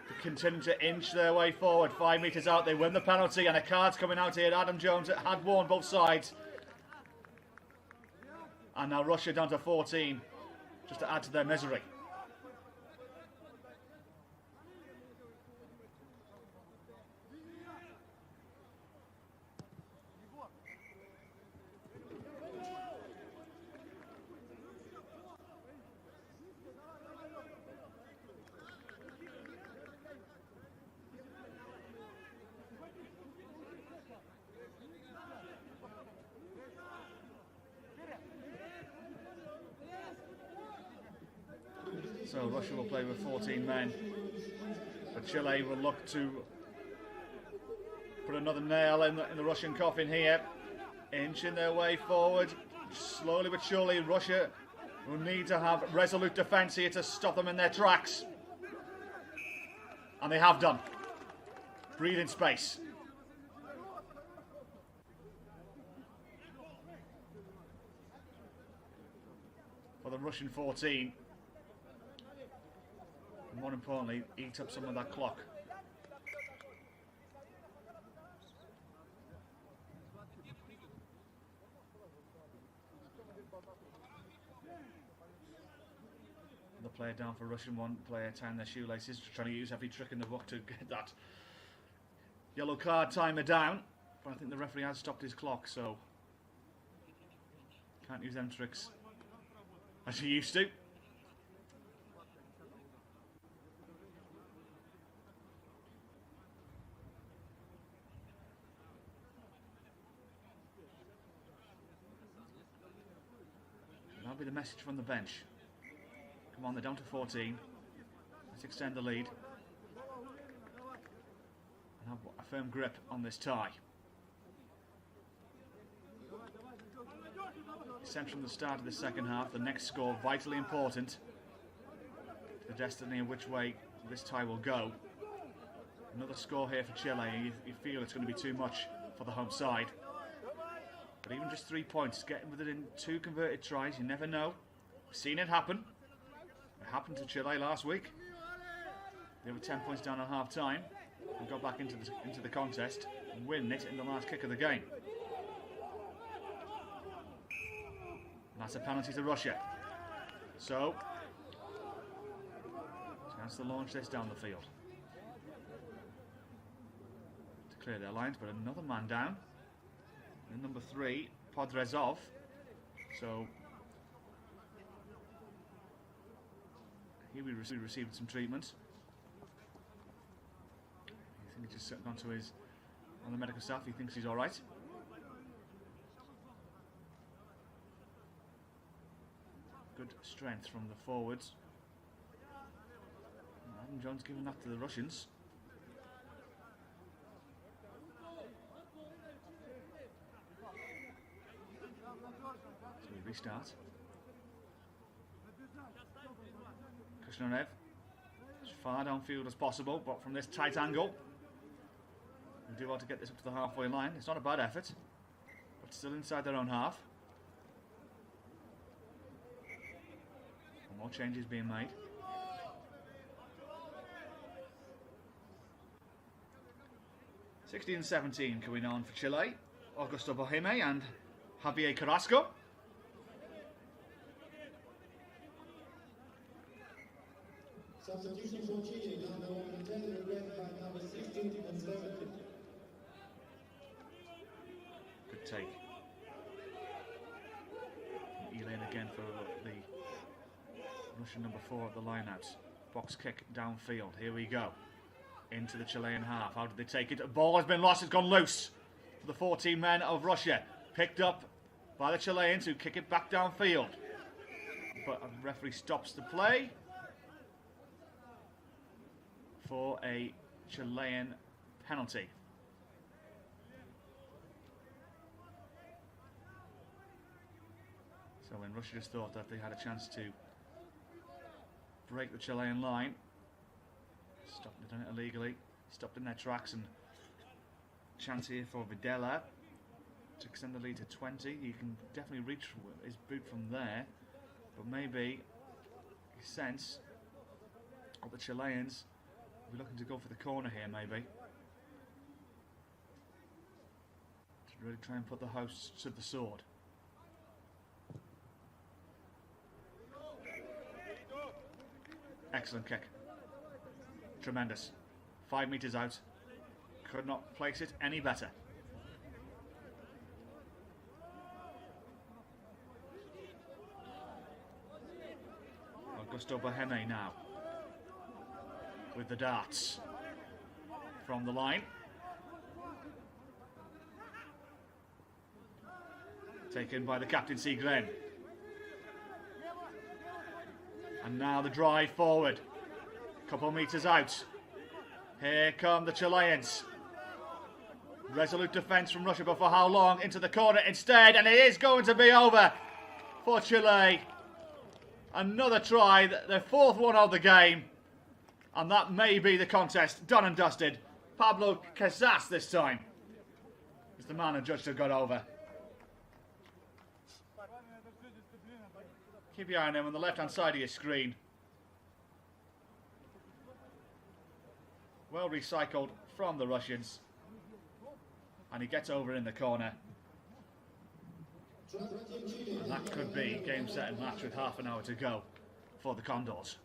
They continue to inch their way forward. 5 metres out, they win the penalty, and a card's coming out here. Adam Jones had worn both sides. And now Russia down to 14, just to add to their misery. So Russia will play with 14 men, but Chile will look to put another nail in the Russian coffin here, inching their way forward, slowly but surely. Russia will need to have resolute defence here to stop them in their tracks, and they have done. Breathing space. For the Russian 14. More importantly, eat up some of that clock. The player down for Russian, one player tying their shoelaces, trying to use every trick in the book to get that yellow card timer down. But I think the referee has stopped his clock, so can't use them tricks as he used to. That'll be the message from the bench. Come on, they're down to 14. Let's extend the lead and have a firm grip on this tie. Sent from the start of the second half, the next score vitally important to the destiny of which way this tie will go. Another score here for Chile, and you feel it's going to be too much for the home side. But even just 3 points, getting with it in 2 converted tries, you never know. We've seen it happen. It happened to Chile last week. They were 10 points down at half time and got back into the contest and win it in the last kick of the game. And that's a penalty to Russia. So, chance to launch this down the field. To clear their lines, but another man down. And number 3, Podrezov. So he received some treatment. I think he's just gone to on the medical staff. He thinks he's all right. Good strength from the forwards. Adam Jones giving that to the Russians. So we restart. Kushnerev as far downfield as possible, but from this tight angle, we do want to get this up to the halfway line. It's not a bad effort, but still inside their own half. More changes being made. '16 and 17 coming on for Chile. Augusto Boheme and Javier Carrasco. Substitution from Chile, number 10 replaced by number 16 and 17. Good take. Elaine again for the Russian number 4 at the lineouts. Box kick downfield. Here we go. Into the Chilean half. How did they take it? A ball has been lost. It's gone loose for the 14 men of Russia. Picked up by the Chileans who kick it back downfield. But a referee stops the play for a Chilean penalty. So when Russia just thought that they had a chance to break the Chilean line, stopped it, done it illegally, stopped in their tracks, and chance here for Videla to extend the lead to 20. He can definitely reach his boot from there, but maybe he sense of the Chileans will be looking to go for the corner here, maybe to really try and put the hosts to the sword. Excellent kick. Tremendous. 5 metres out. Could not place it any better. Augusto Boheme now with the darts from the line. Taken by the captain, Sigren. And now the drive forward. Couple metres out. Here come the Chileans. Resolute defence from Russia, but for how long? Into the corner instead, and it is going to be over for Chile. Another try, their 4th one of the game. And that may be the contest done and dusted. Pablo Casas this time is the man who judged who got over. Keep your eye on him on the left-hand side of your screen. Well recycled from the Russians. And he gets over in the corner. And that could be game, set and match with half an hour to go for the Condors.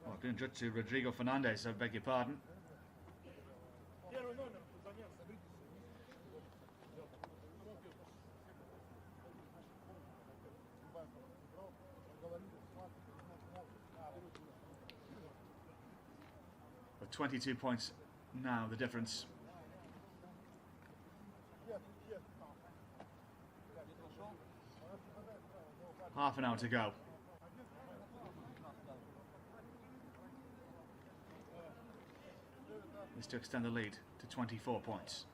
Well, doing judge to Rodrigo Fernandez, I beg your pardon. But 22 points now, the difference. Half an hour to go. This to extend the lead to 24 points.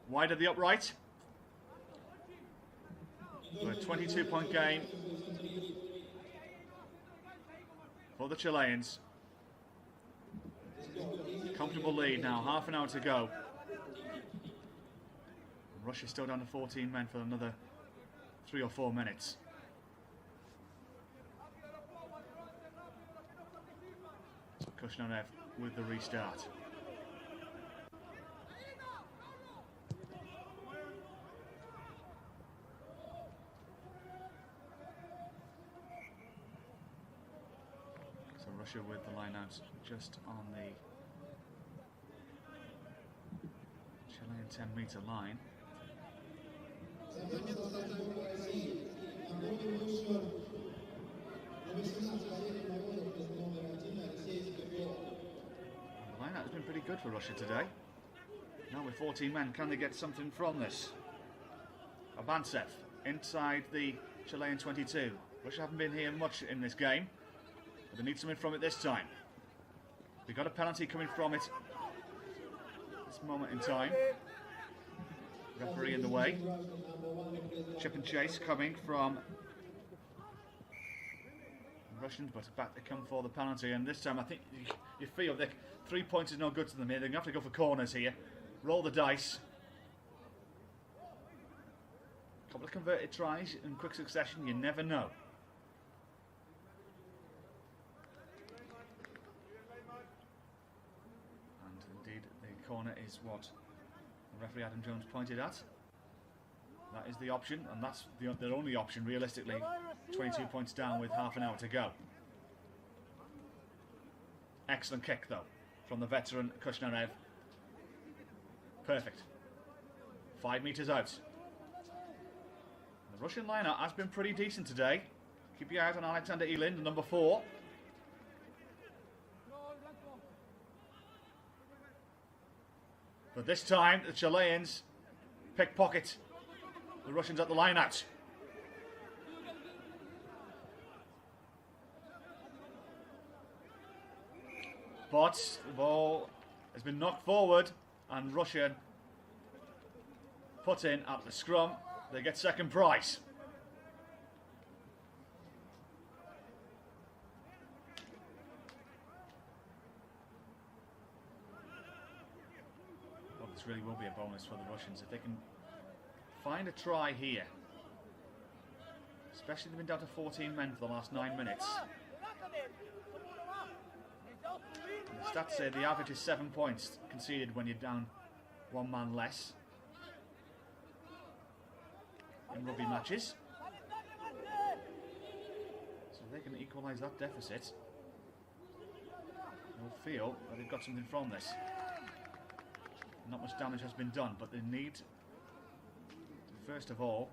Wide of the upright. For a 22-point game for the Chileans. Comfortable lead now, half an hour to go. Russia's still down to 14 men for another 3 or 4 minutes. Kushnerev with the restart. So Russia with the line out just on the Chilean 10-meter line. Russia today. Now with 14 men, can they get something from this? Abantsev inside the Chilean 22. Russia haven't been here much in this game, but they need something from it this time. They got a penalty coming from it this moment in time. Referee in the way. Chip and chase coming from the Russians, but back they come for the penalty. And this time I think you feel that 3 points is no good to them here. They're going to have to go for corners here. Roll the dice. A couple of converted tries in quick succession, you never know. And indeed the corner is what the referee Adam Jones pointed at. That is the option, and that's their only option realistically. 22 points down with half an hour to go. Excellent kick though from the veteran Kushnarev. Perfect. 5 metres out. The Russian lineup has been pretty decent today. Keep your eye out on Alexander Elin, number 4. But this time the Chileans pickpocket the Russians at the line out. But the ball has been knocked forward and Russia put in at the scrum. They get second prize. Well, this really will be a bonus for the Russians if they can find a try here. Especially they've been down to 14 men for the last 9 minutes. And the stats say the average is 7 points conceded when you're down 1 man less in rugby matches. So they can equalise that deficit. They'll feel that they've got something from this. Not much damage has been done, but they need to first of all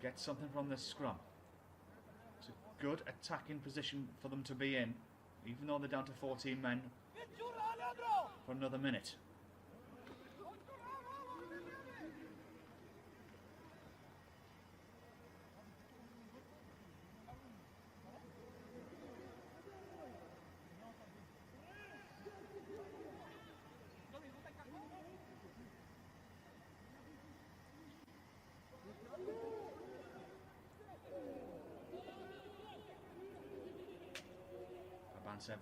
get something from this scrum. It's a good attacking position for them to be in, even though they're down to 14 men for another minute.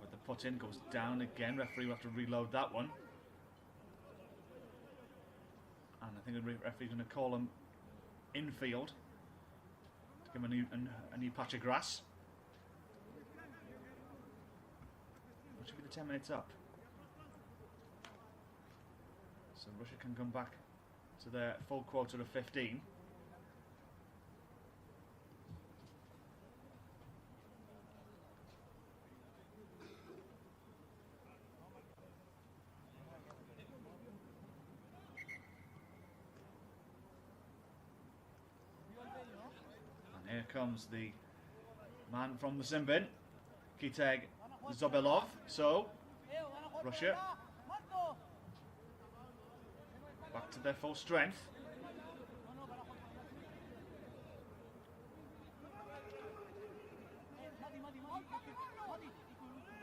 With the put in, goes down again. Referee will have to reload that one. And I think the referee's going to call him infield to give him a new patch of grass. What should be the 10 minutes up? So Russia can come back to their full quota of 15. Here comes the man from the Simbin, Kiteg Zobelov. So, Russia back to their full strength.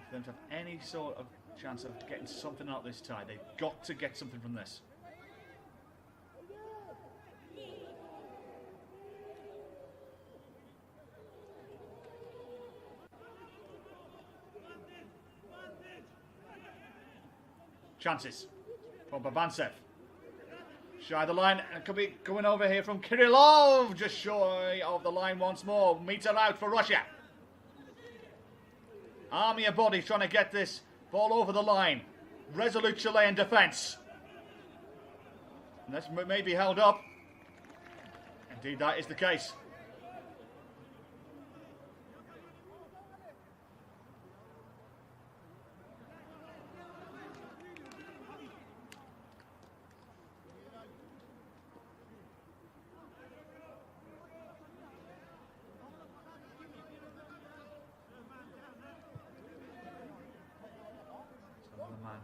For them to have any sort of chance of getting something out this tie, they've got to get something from this. Chances for Babantsev. Shy of the line, and could be going over here from Kirillov, just shy of the line once more. Meter out for Russia. Army of bodies trying to get this ball over the line. Resolute Chilean defence. And this may be held up. Indeed, that is the case.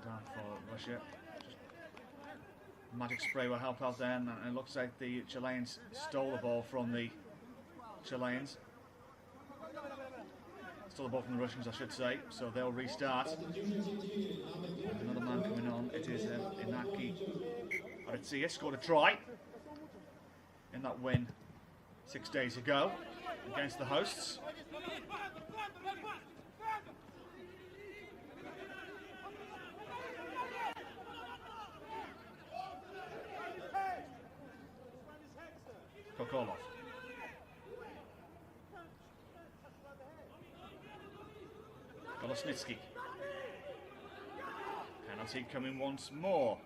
Down for Russia. Magic spray will help out there, and it looks like the Chileans stole the ball from the Chileans. Stole the ball from the Russians, I should say, so they'll restart. Another man coming on, it is Inaki Aritsia, scored a try in that win 6 days ago against the hosts. Kokolov. Kolosnitsky. Penalty coming once more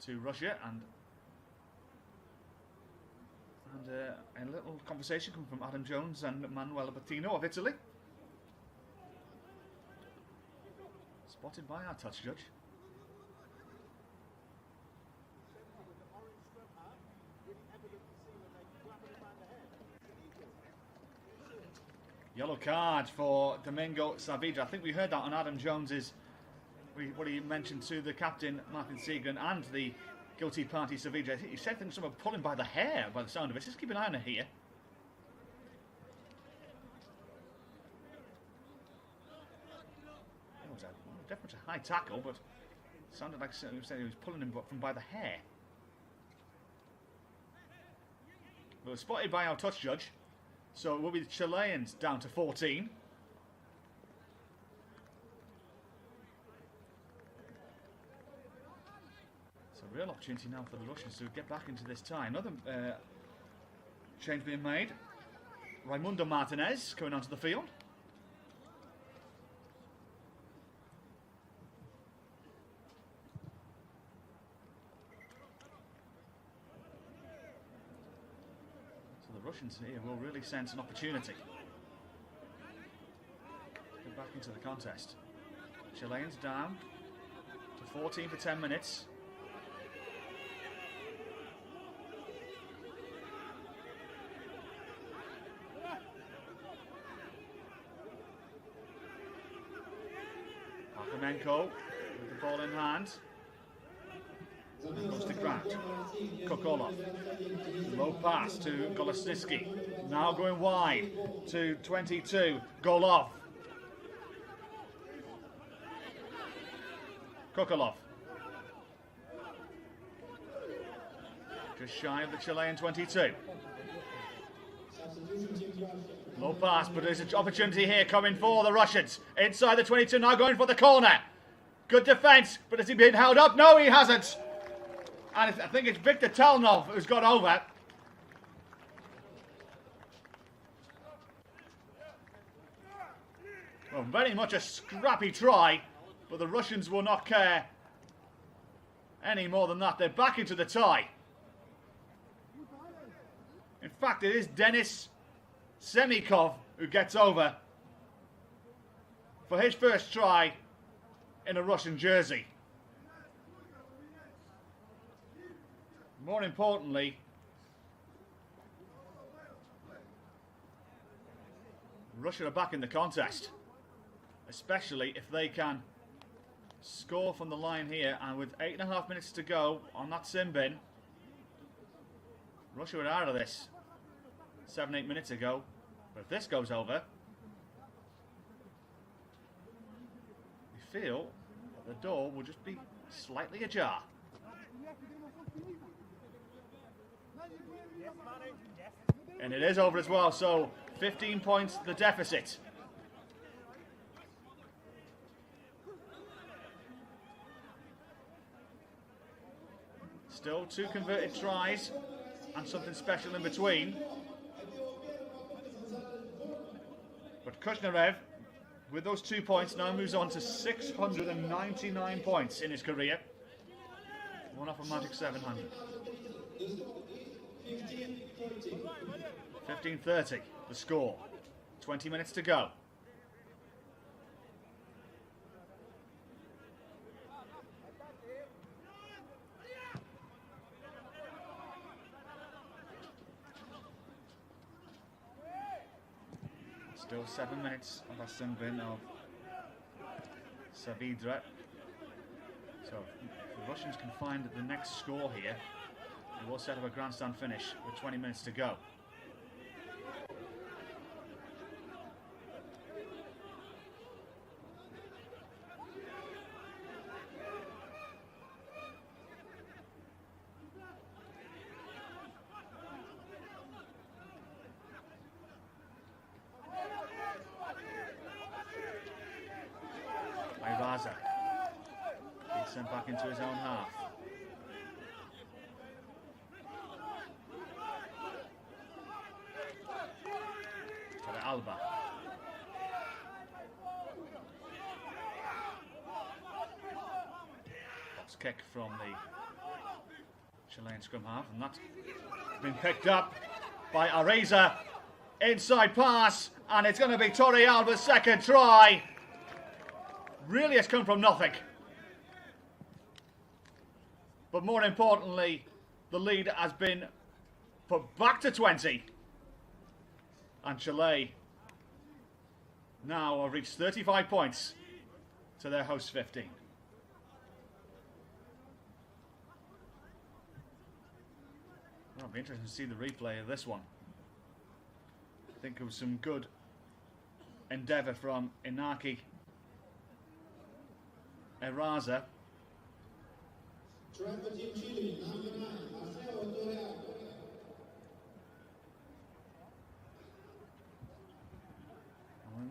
to Russia, and a little conversation coming from Adam Jones and Manuel Bettino of Italy. Spotted by our touch judge. Yellow card for Domingo Saavedra. I think we heard that on Adam Jones's, what he mentioned to the captain Martin Segan and the guilty party Saavedra. He said things about pulling by the hair by the sound of it. Just keep an eye on it here. It was definitely a high tackle, but it sounded like he was pulling him from by the hair. It was spotted by our touch judge. So it will be the Chileans down to 14. It's a real opportunity now for the Russians to get back into this tie. Another change being made. Raimundo Martinez coming onto the field. Russians here will really sense an opportunity. Get back into the contest. Chileans down to 14 for 10 minutes. Parkhomenko with the ball in hand. Goes to Grant. Kokolov. Low pass to Golosnitsky. Now going wide to 22. Golov. Kokolov. Just shy of the Chilean 22. Low pass, but there's an opportunity here coming for the Russians. Inside the 22, now going for the corner. Good defence, but has he been held up? No, he hasn't. And I think it's Viktor Talnov who's got over. Well, very much a scrappy try, but the Russians will not care any more than that. They're back into the tie. In fact, it is Denis Semikov who gets over for his first try in a Russian jersey. More importantly, Russia are back in the contest, especially if they can score from the line here, and with 8.5 minutes to go on that sin bin. Russia were out of this 7-8 minutes ago, but if this goes over, we feel that the door will just be slightly ajar. And it is over as well, so 15 points the deficit. Still 2 converted tries and something special in between. But Kushnerev, with those 2 points, now moves on to 699 points in his career. One off a magic 700. 15:30, the score. 20 minutes to go. Still 7 minutes of a sin bin of Saavedra. So if the Russians can find the next score here, they will set up a grandstand finish with 20 minutes to go. Raza being sent back into his own half. To Alba. Box kick from the Chilean scrum half, and that's been picked up by Areza. Inside pass, and it's going to be Torre Alba's second try. Really has come from nothing. But more importantly, the lead has been put back to 20. And Chile now have reached 35 points to their host 15. Well, it'll be interesting to see the replay of this one. I think it was some good endeavour from Inaki Eraza.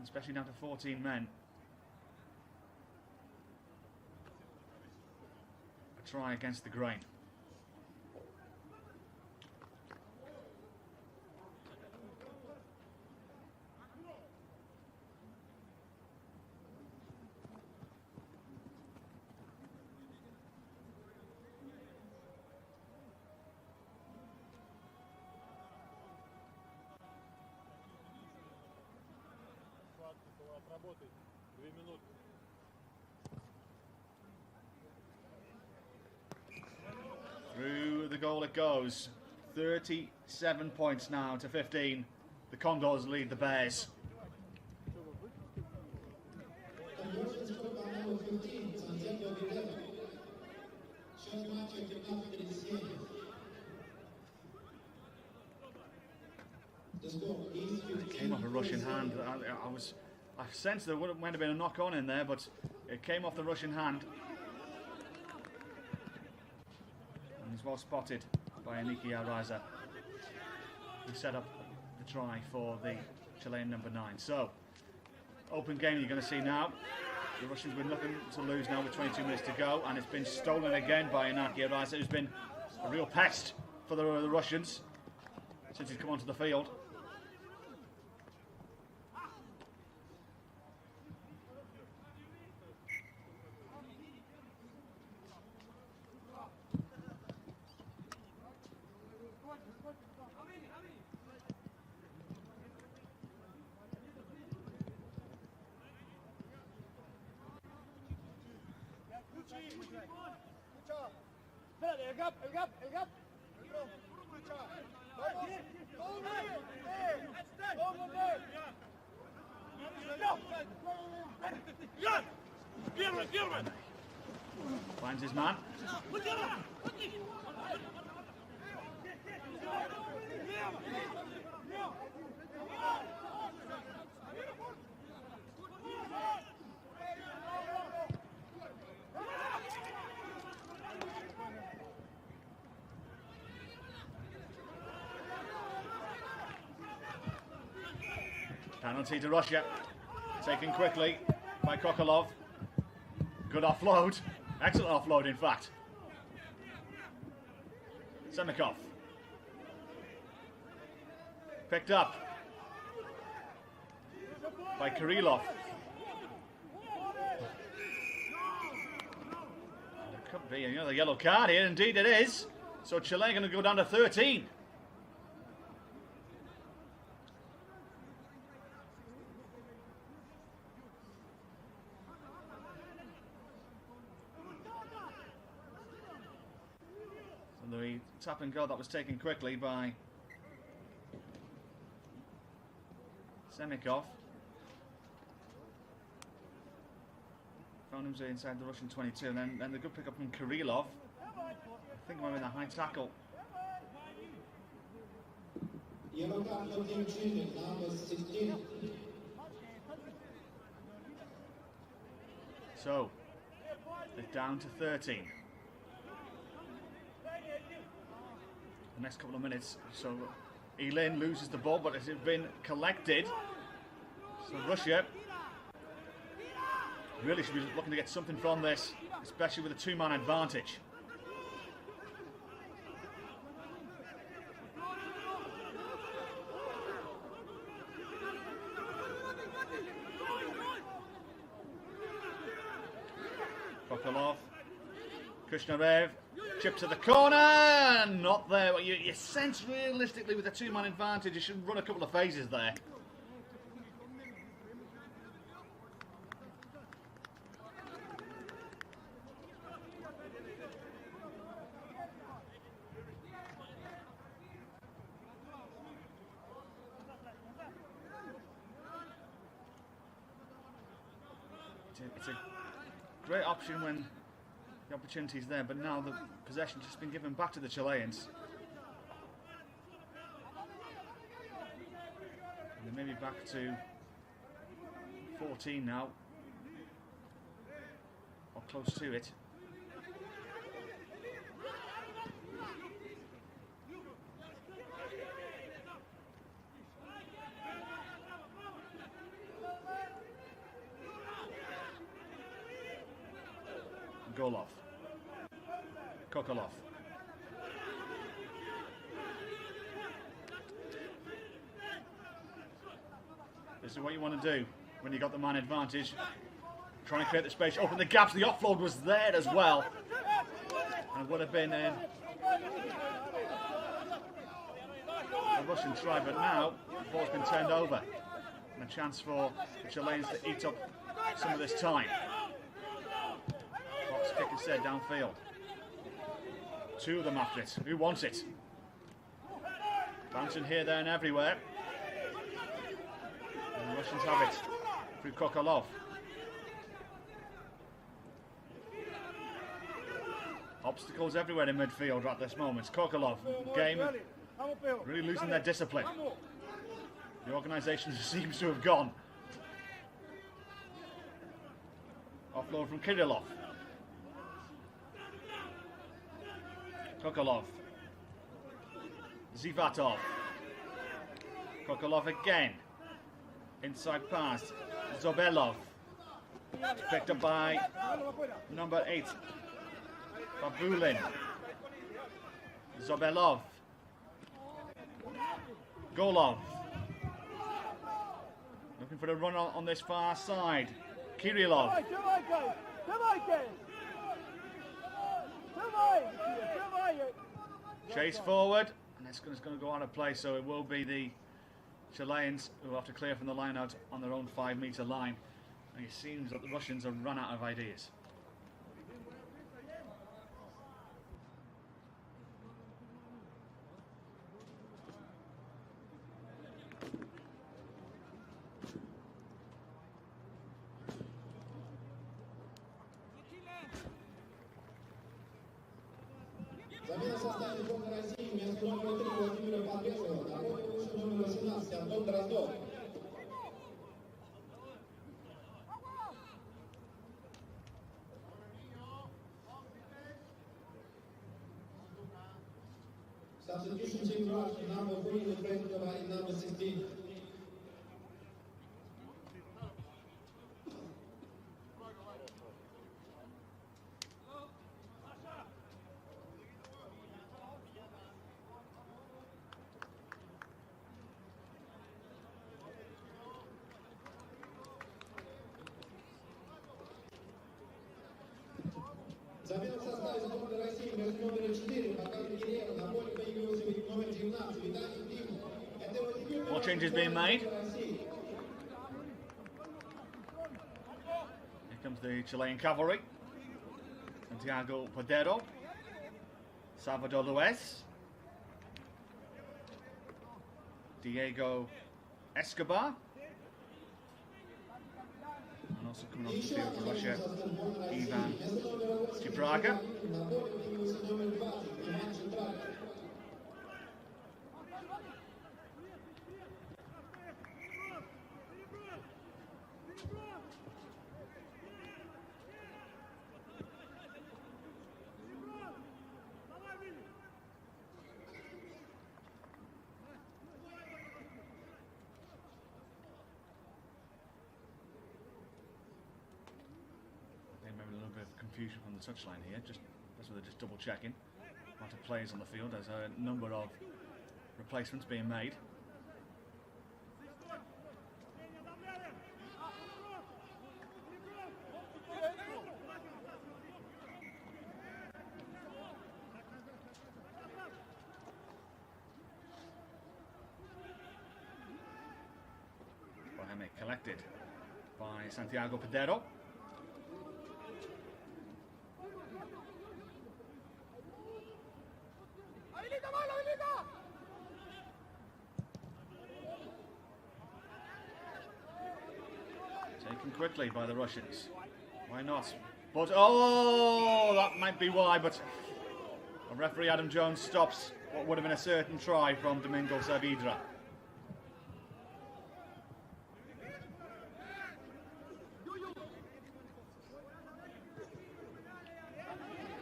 Especially down to 14 men. A try against the grain. Through the goal it goes. 37 points now to 15. The Condors lead the Bears. It came off a Russian hand. I sensed there might have been a knock on in there, but it came off the Russian hand. And he's well spotted by Inaki Eraza, who set up the try for the Chilean number 9. So, open game you're going to see now. The Russians with nothing to lose now with 22 minutes to go, and it's been stolen again by Inaki Eraza, who's been a real pest for the Russians since he's come onto the field. Finds his man. Penalty to Russia. Taken quickly by Kokolov. Good offload. Excellent offload, in fact. Semikov. Picked up by Kirillov. There could be another yellow card here. Indeed it is. So Chile going to go down to 13. The tap and go that was taken quickly by Semikov. Onumze inside the Russian 22, and then the good pick up from Kirillov. I think we're in a high tackle. Yellow card for Team Chile, number 16. So, they're down to 13. The next couple of minutes, so Elin loses the ball, but has it been collected? So Russia really should be looking to get something from this, especially with a two-man advantage. Kokolov, Kushnarev, chip to the corner, not there. You sense realistically with a two-man advantage, you should run a couple of phases there. It's a great option when the opportunity is there, but now the possession's just been given back to the Chileans. And they may be back to 14 now, or close to it. Golov, Kokolov, this is what you want to do when you got the man advantage. Try and create the space, open the gaps. The offload was there as well, and it would have been a Russian try, but now the ball's been turned over, and a chance for the Chileans to eat up some of this time. Kick instead downfield. Two of them after it. Who wants it? Bouncing here, there and everywhere. And the Russians have it through Kokolov. Obstacles everywhere in midfield at this moment. Kokolov, game really losing their discipline. The organisation seems to have gone. Offload from Kirillov. Kokolov, Zivatov, Kokolov again, inside pass, Zobelov, picked up by number 8, Babulin, Zobelov, Golov, looking for the run on this far side, Kirillov. Chase forward, and it's going to go out of play, so it will be the Chileans who will have to clear from the line out on their own 5-metre line. And it seems that the Russians have run out of ideas. Замена в составе сборной России вместо номера 3 Владимира Подрезова на поле вышел номер 18 Антон Дроздов. Substitution team rush number 3 replaced by number 16. Замена в составе сборной России вместо номера 4 Макар Герера на поле появился номер 19 Виталий Дим. Это его дебютный More changes being made. Here comes the Chilean cavalry. Santiago Padero, Salvador Luis, Diego Escobar, and also coming onto the field for Russia, Ivan Gibraga. Maybe a little bit of confusion from the touchline here. That's why they're just double checking. A lot of players on the field. There's a number of replacements being made. Bohemian collected by Santiago Pedero. Taken quickly by the Russians. Why not? But, oh, that might be why, but referee Adam Jones stops what would have been a certain try from Domingo Saavedra.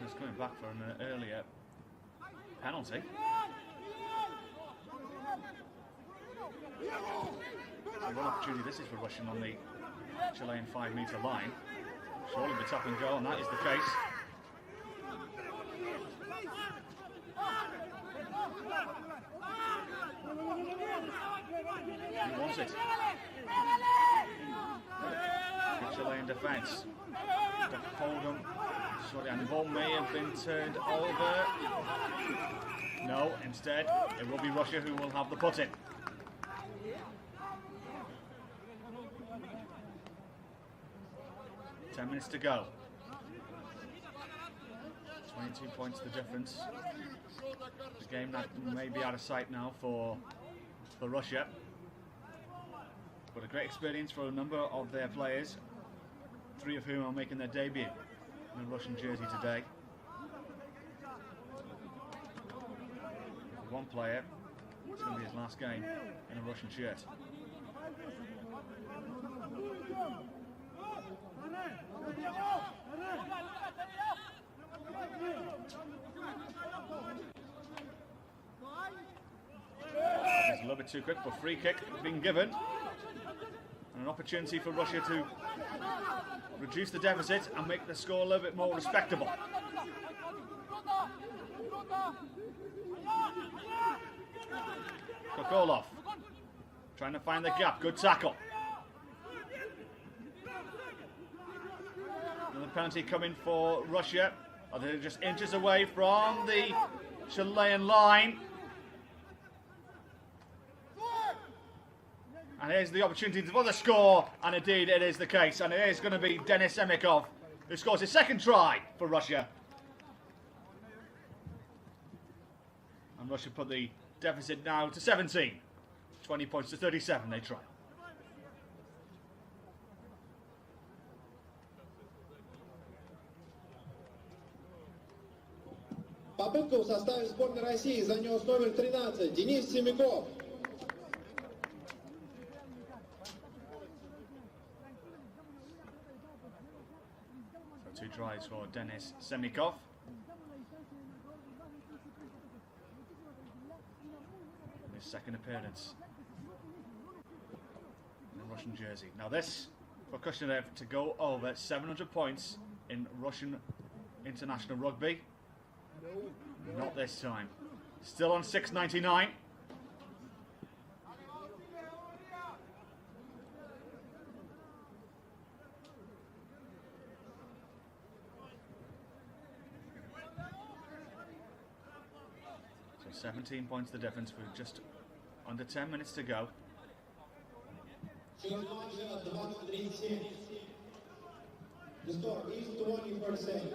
He's coming back for an earlier penalty. One opportunity this is for Russian on the Chilean 5-metre line. Surely the top and goal, and that is the case. He wants it. The Chilean defence. Hold'em. Sorry, and the ball may have been turned over. No, instead, it will be Russia who will have the put-in. Ten minutes to go. 22 points the difference. The game that may be out of sight now for Russia. But a great experience for a number of their players, 3 of whom are making their debut in a Russian jersey today. One player, it's going to be his last game in a Russian shirt. It's a little bit too quick, but free kick being given. And an opportunity for Russia to reduce the deficit and make the score a little bit more respectable. Kokolov trying to find the gap, good tackle. Another penalty coming for Russia. They're just inches away from the Chilean line. And here's the opportunity for the score, and indeed it is the case, and it is going to be Denis Semikov who scores his second try for Russia. And Russia put the deficit now to 17. 20 points to 37, they try. Попытку в составе сборной России занес номер 13 Денис Семиков. So 2 tries for Denis Semikov. His second appearance in a Russian jersey. Now this for Kushnev to go over 700 points in Russian international rugby. Not this time. Still on 699. So 17 points the difference with just under 10 minutes to go. The score is 24-7.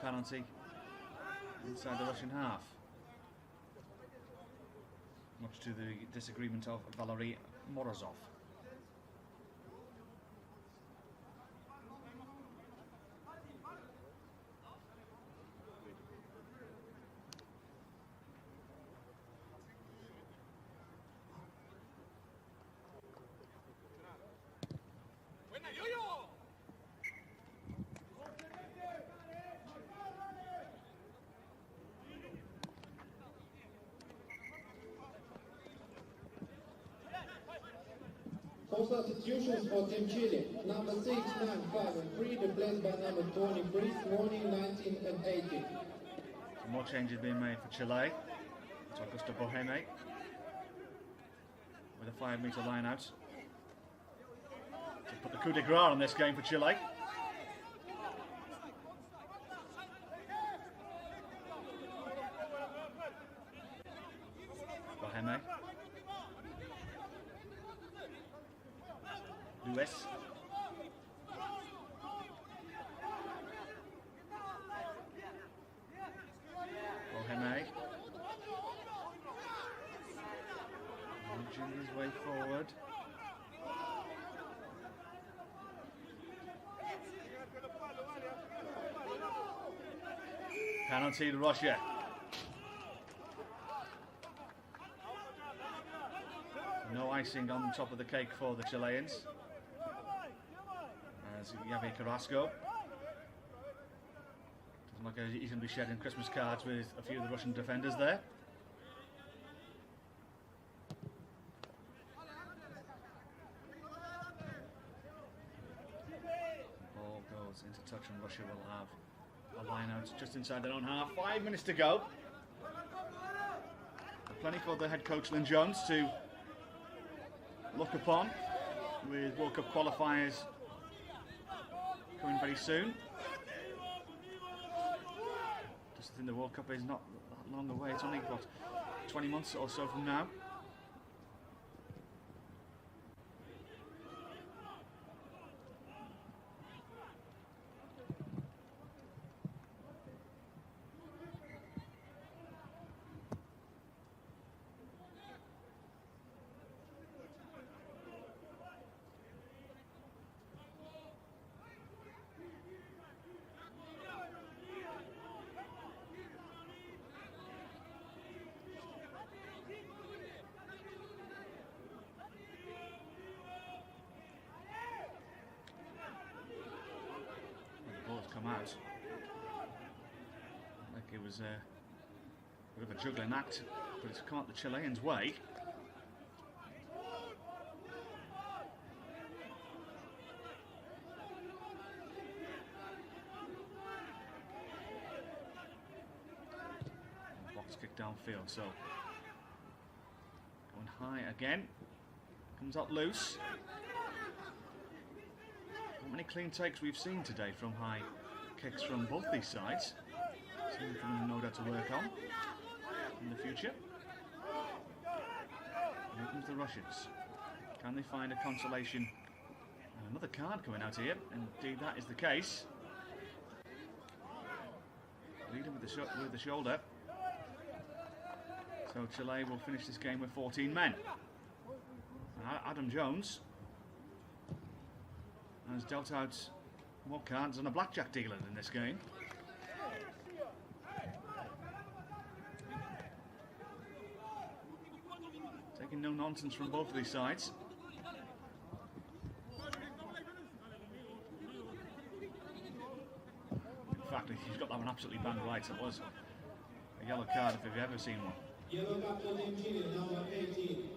penalty inside the Russian half. Much to the disagreement of Valery Morozov. For substitutions for Team Chile, number 6, 9, 5 and 3 replaced by number 23, 20, 19 and 18. Some more changes being made for Chile. It's Augusto Boheme with a 5-metre line out. To put the coup de grace on this game for Chile. Boheme. Luis. Boheme. Nudging his way forward. Penalty to Russia. No icing on top of the cake for the Chileans. As Javi Carrasco. Doesn't look like he's going to be shedding Christmas cards with a few of the Russian defenders there. Ball goes into touch and Russia will have a line out just inside their own half. 5 minutes to go. Plenty for the head coach Lynn Jones to look upon with World Cup qualifiers coming very soon. Just think the World Cup is not that long away. It's only, what, 20 months or so from now. Come out like it was a bit of a juggling act, but it's come out the Chileans' way. Box kick downfield, so going high again, comes up loose. Not many clean takes we've seen today from high kicks from both these sides. Something no doubt to work on in the future. Here comes the Russians. Can they find a consolation? And another card coming out here. Indeed, that is the case. Leading with the shoulder. So Chile will finish this game with 14 men. And Adam Jones has dealt out more cards than a blackjack dealer in this game. Taking no nonsense from both of these sides. In fact, he's got that one absolutely bang right. It was a yellow card if you've ever seen one. Yellow card for Team Chile, number 18.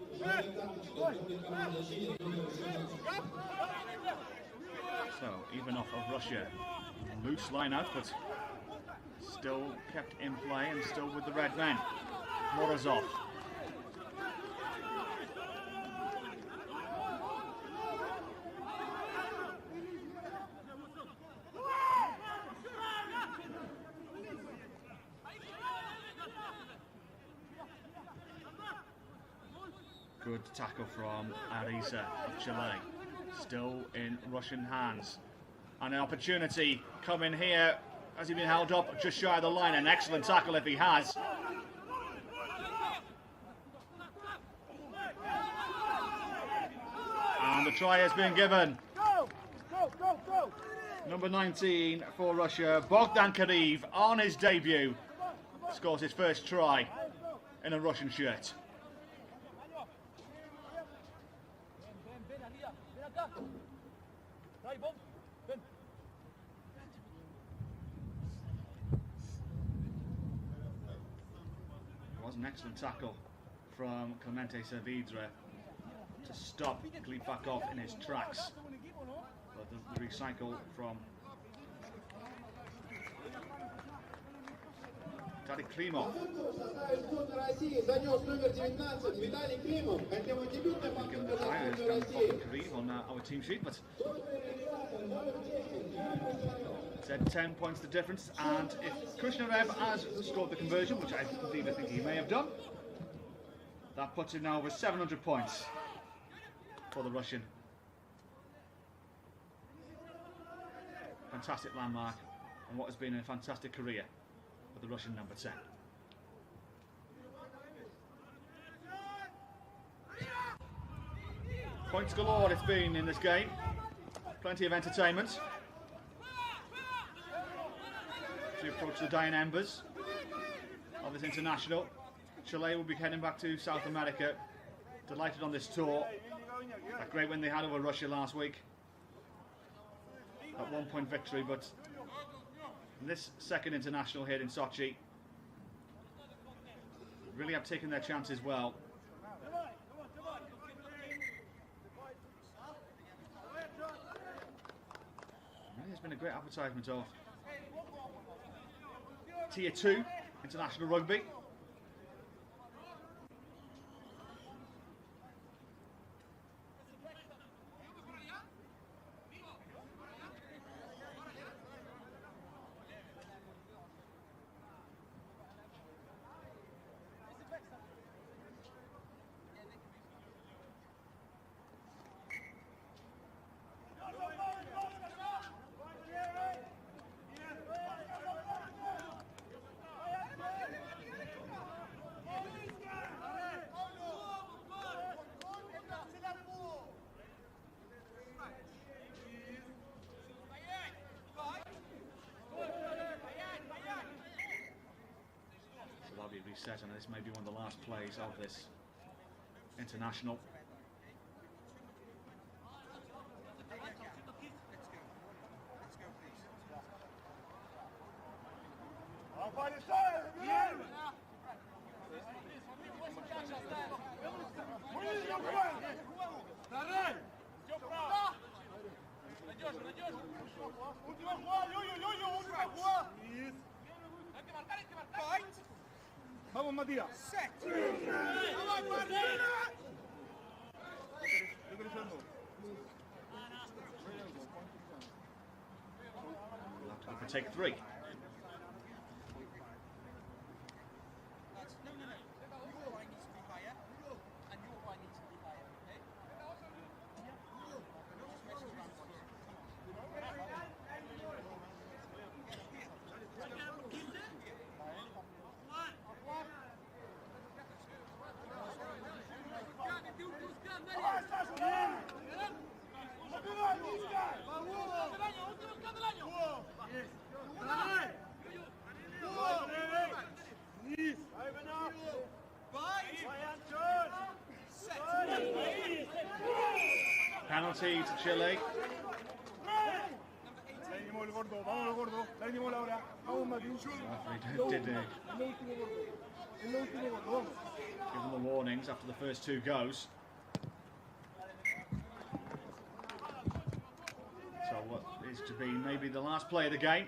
So, even off of Russia. Loose line out, but still kept in play and still with the red men. Morozov. Good tackle from Ariza of Chile. Still in Russian hands. And an opportunity coming here Has he been held up just shy of the line? An excellent tackle if he has. And the try has been given. Number 19 for Russia, Bogdan Kariv, on his debut, scores his first try in a Russian shirt. It was an excellent tackle from Clemente Servidre to stop Glifakov in his tracks. But the recycle from Tadej Klimov. Given the tires down Kariv on our team sheet, but said 10 points the difference, and if Krishnarev has scored the conversion, which I think he may have done, that puts him now over 700 points for the Russian. Fantastic landmark and what has been a fantastic career for the Russian number 10. Points galore it's been in this game. Plenty of entertainment. As we approach the dying embers of this international, Chile will be heading back to South America. Delighted on this tour. That great win they had over Russia last week. That 1-point victory, but in this second international here in Sochi, really have taken their chances well. Really has been a great advertisement of Tier 2 international rugby. Reset, and this may be one of the last plays of this international. Vamos, Matías. We'll take 3. Penalty to Chile. Did give them the warnings after the first 2 goes. So what is to be maybe the last play of the game.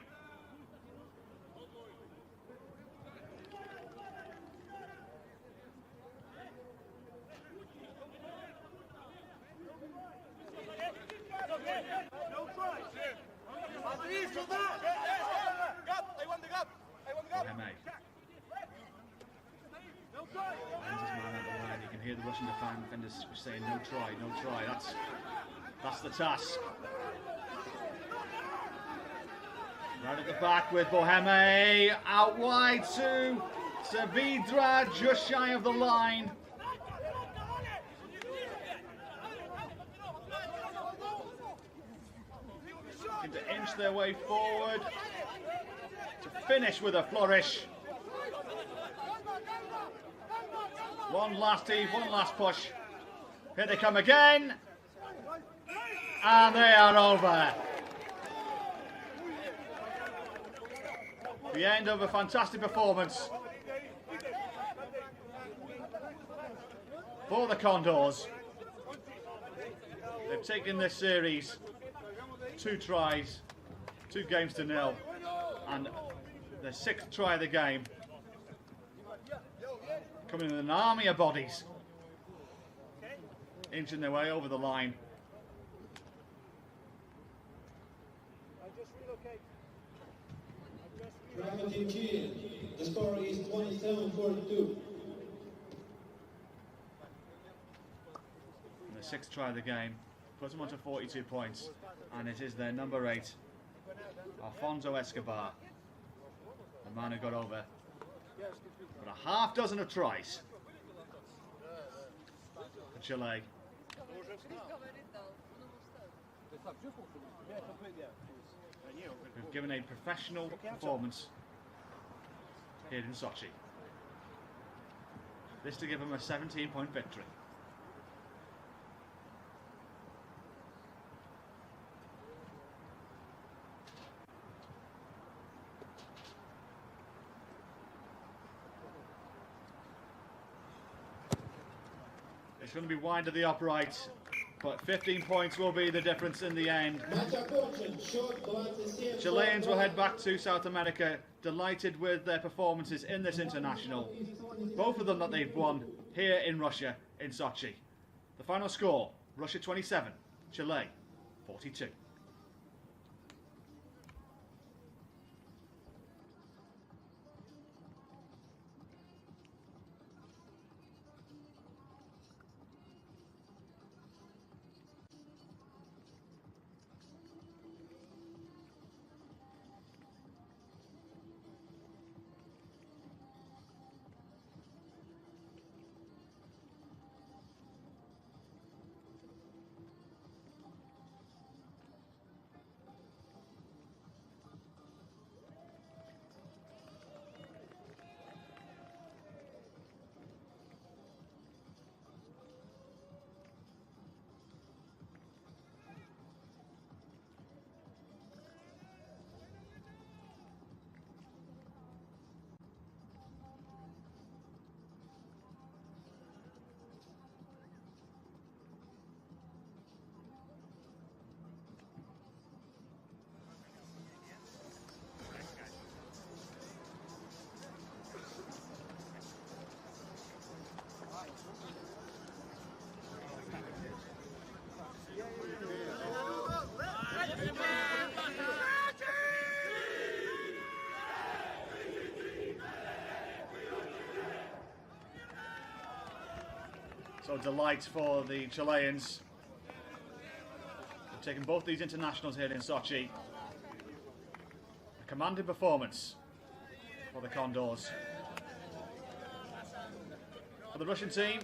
You can hear the Russian defenders saying no try, no try. That's the task. Right at the back with Boheme, out wide to Saavedra, just shy of the line. Looking to inch their way forward, to finish with a flourish. One last heave, one last push. Here they come again. And they are over. The end of a fantastic performance for the Condors. They've taken this series 2 tries, 2 games to 0, and their 6th try of the game. Coming in an army of bodies, inching their way over the line. Rugby Team Chile, the score is 27-42. The 6th try of the game puts them on to 42 points, and it is their number 8, Alfonso Escobar, the man who got over but a half dozen of tries for Chile. Who've given a professional performance here in Sochi. This to give them a 17-point victory. It's going to be wide to the upright, but 15 points will be the difference in the end. Chileans will head back to South America, delighted with their performances in this international. Both of them that they've won here in Russia, in Sochi. The final score, Russia 27, Chile 42. So delight for the Chileans. They've taken both these internationals here in Sochi. A commanding performance for the Condors. For the Russian team,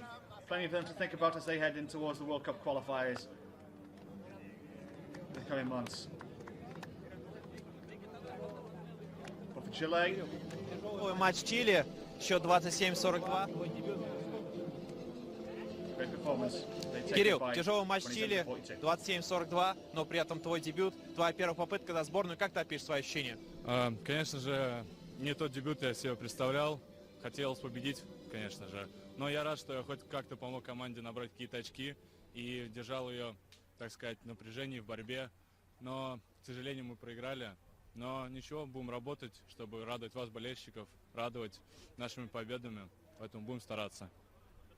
plenty of them to think about as they head in towards the World Cup qualifiers in the coming months. But for Chile, Матч Чили, счет 27-42. great performance. They take it Кирилл, by тяжелый матч Чили, 27-42. 27-42, но при этом твой дебют, твоя первая попытка за сборную. Как ты опишешь свои ощущения? Конечно же, не тот дебют я себе представлял. Хотелось победить, конечно же. Но я рад, что я хоть как-то помог команде набрать какие-то очки и держал ее, так сказать, в напряжении, в борьбе. Но, к сожалению, мы проиграли. Но ничего, будем работать, чтобы радовать вас, болельщиков, радовать нашими победами. Поэтому будем стараться.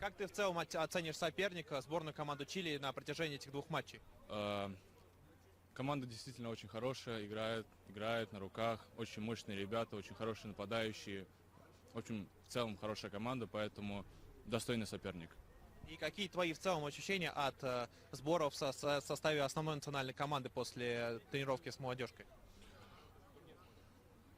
Как ты в целом оценишь соперника, сборную команду Чили на протяжении этих 2 матчей? Команда действительно очень хорошая, играет на руках. Очень мощные ребята, очень хорошие нападающие. Очень в целом хорошая команда, поэтому достойный соперник. И какие твои в целом ощущения от сборов в составе основной национальной команды после тренировки с молодежкой?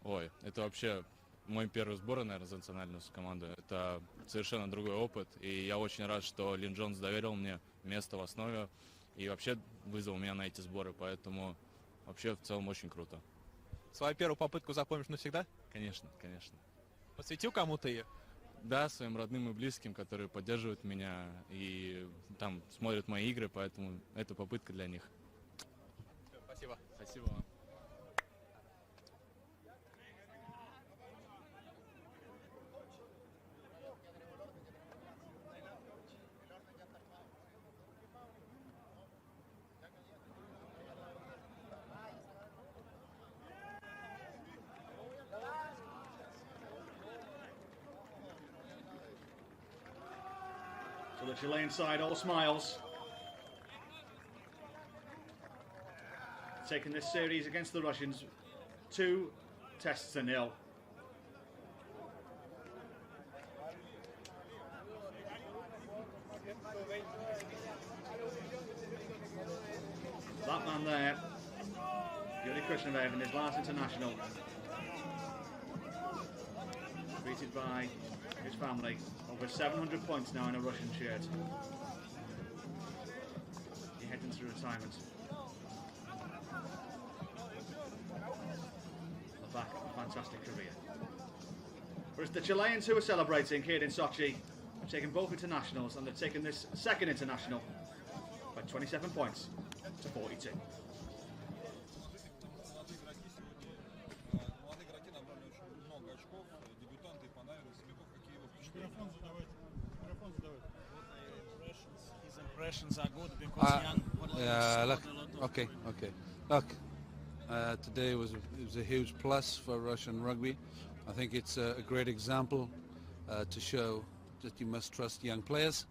Ой, это вообще мой первый сбор, наверное, за национальную команду. Это совершенно другой опыт. И я очень рад, что Лин Джонс доверил мне место в основе и вообще вызвал меня на эти сборы. Поэтому вообще в целом очень круто. Свою первую попытку запомнишь навсегда? Конечно, конечно. Посвятил кому-то ее? Да, своим родным и близким, которые поддерживают меня и там смотрят мои игры, поэтому это попытка для них. Спасибо. Спасибо вам. So the Chilean side all smiles. Taking this series against the Russians 2-0. That man there, Yuri Kushnev in his last international, greeted by his family. Over 700 points now in a Russian shirt. He heads into retirement. The back of a fantastic career. Whereas the Chileans who are celebrating here in Sochi have taken both internationals, and they've taken this second international by 27 points to 42. His impressions are good because young players look, scored a lot of okay. Look, today was a huge plus for Russian rugby. I think it's a great example to show that you must trust young players,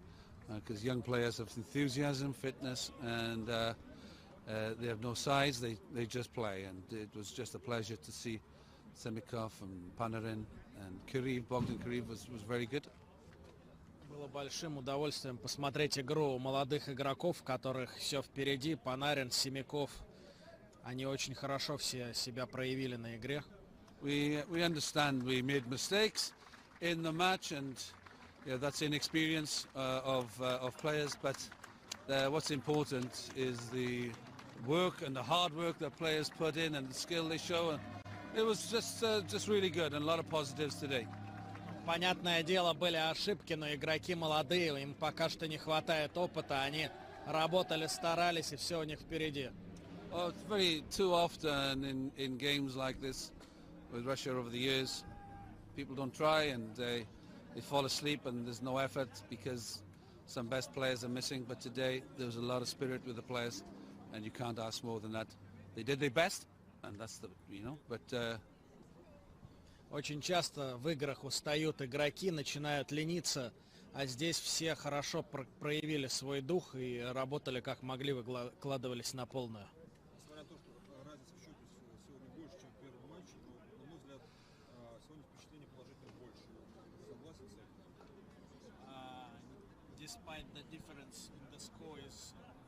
because young players have enthusiasm, fitness, and they have no size. They just play, and it was just a pleasure to see Semikov and Panarin and Kuriv. Bogdan Kuriv was very good. Было большим удовольствием посмотреть игру молодых игроков, у которых все впереди. Панарин, Семяков, они очень хорошо все себя проявили на игре. We understand we made mistakes in the match, and that's inexperience of players. But what's important is the work and the hard work that players put in and the skill they show. And it was just really good, and a lot of positives today. Понятное дело, были ошибки, но игроки молодые, им пока что не хватает опыта. Они работали, старались, и все у них впереди. Oh, it's very too often in games like this with Russia over the years, people don't try and they fall asleep and there's no effort because some best players are missing. But today there was a lot of spirit with the players, and you can't ask more than that. They did their best, and that's but. Очень часто в играх устают игроки, начинают лениться, а здесь все хорошо проявили свой дух и работали как могли, выкладывались на полную. Несмотря на то, что разница в счете сегодня больше, чем в первом матче, но, на мой взгляд, сегодня впечатление положительных больше. Согласен с этим? Despite the difference in the score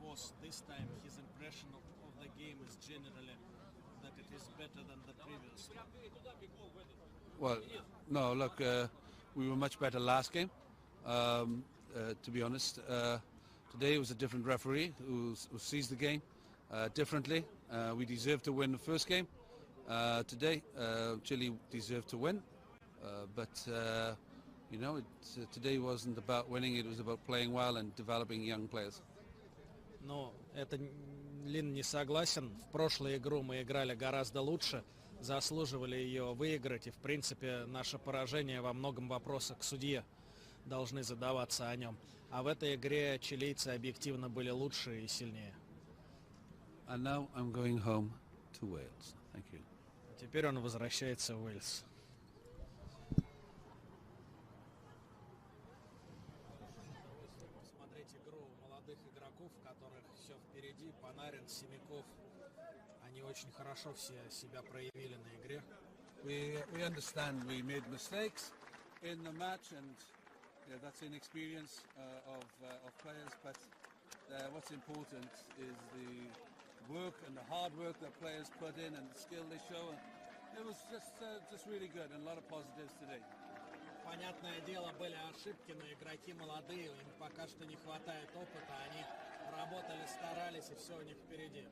was this time, his impression of the game is generally that it is better than the previous. Well, no, look, we were much better last game, to be honest. Today it was a different referee who sees the game differently. We deserved to win the first game. Today, Chile deserved to win. But today wasn't about winning, it was about playing well and developing young players. Но это Лин не согласен. В прошлую игру мы играли гораздо лучше, заслуживали ее выиграть. И, в принципе, наше поражение во многом вопросах к судье должны задаваться о нем. А в этой игре чилийцы объективно были лучше и сильнее. And now I'm going home to Wales. Thank you. Теперь он возвращается в Уэльс. Посмотреть игру молодых игроков, у которых все впереди. Панарин, Семяков. Они очень хорошо все себя проявили на игре. We understand we made mistakes in the match, and that's inexperience of players. But what's important is the work and the hard work that players put in and the skill they show. It was just really good and a lot of positives today. Понятное дело, были ошибки, но игроки молодые, им пока что не хватает опыта, они работали, старались, и все у них впереди.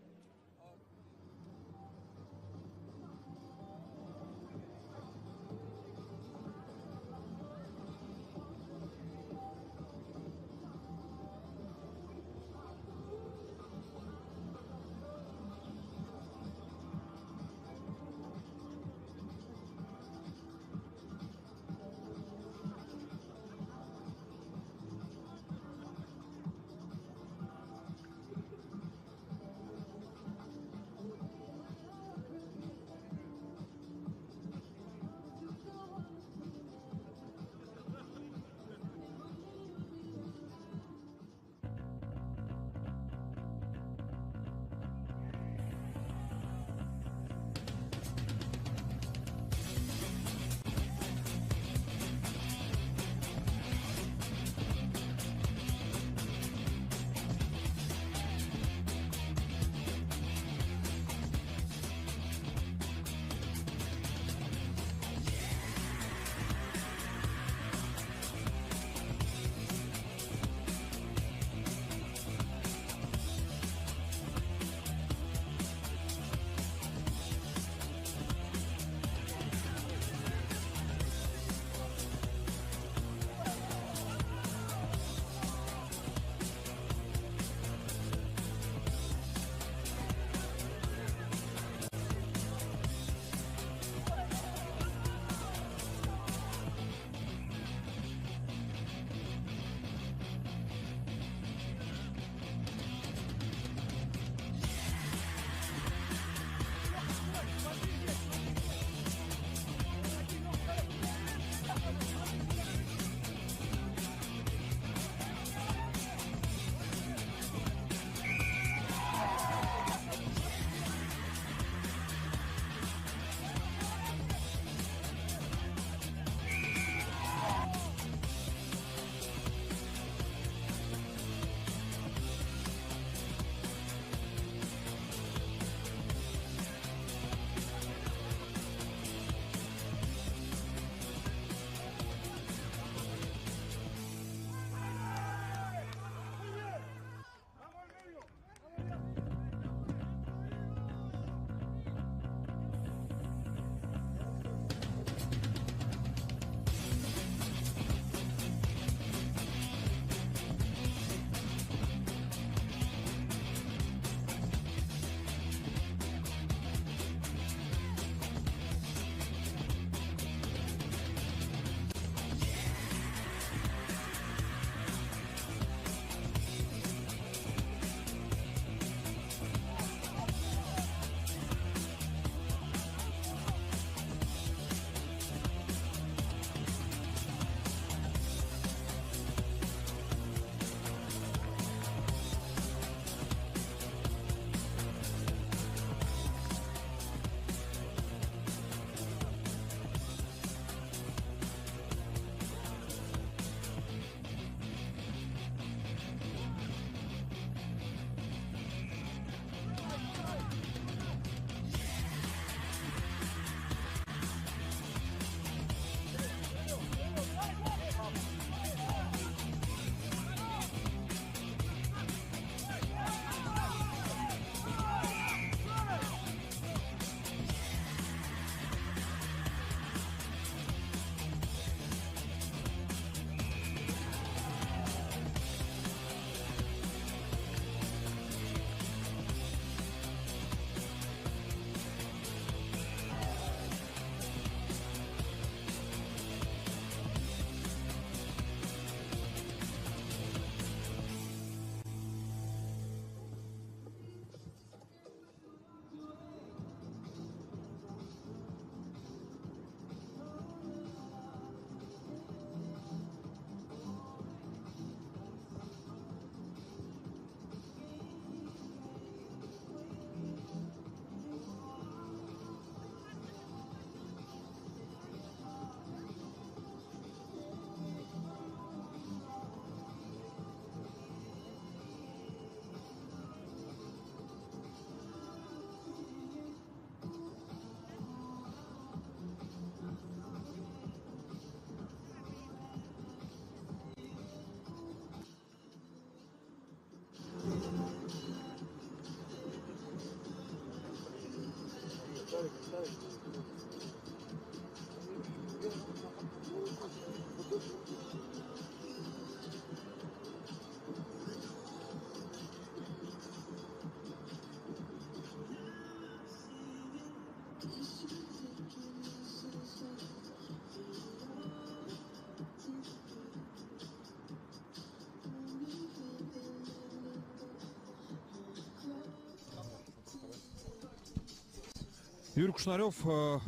Юрий Кушнарев,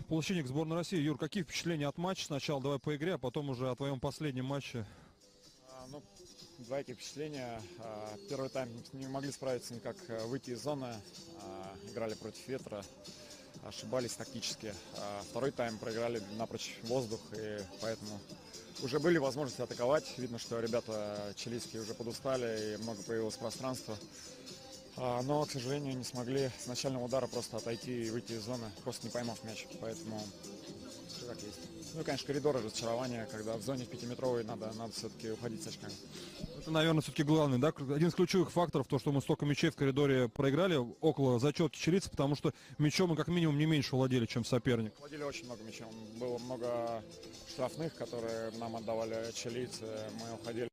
полузащитник сборной России. Юр, какие впечатления от матча? Сначала давай по игре, а потом уже о твоем последнем матче. Ну, двоякие впечатления. Первый тайм не могли справиться никак, выйти из зоны. Играли против ветра, ошибались тактически. Второй тайм проиграли напрочь воздух, и поэтому уже были возможности атаковать. Видно, что ребята чилийские уже подустали, и много появилось пространства. Но, к сожалению, не смогли с начального удара просто отойти и выйти из зоны, просто не поймав мяч. Поэтому все как есть. Ну и, конечно, коридоры разочарования, когда в зоне 5-метровой надо все-таки уходить с очками. Это, наверное, все-таки главный, да? Один из ключевых факторов, то, что мы столько мячей в коридоре проиграли, около зачетки чилийцев, потому что мячом мы как минимум не меньше владели, чем соперник. Владели очень много мячом. Было много штрафных, которые нам отдавали чилийцы. Мы уходили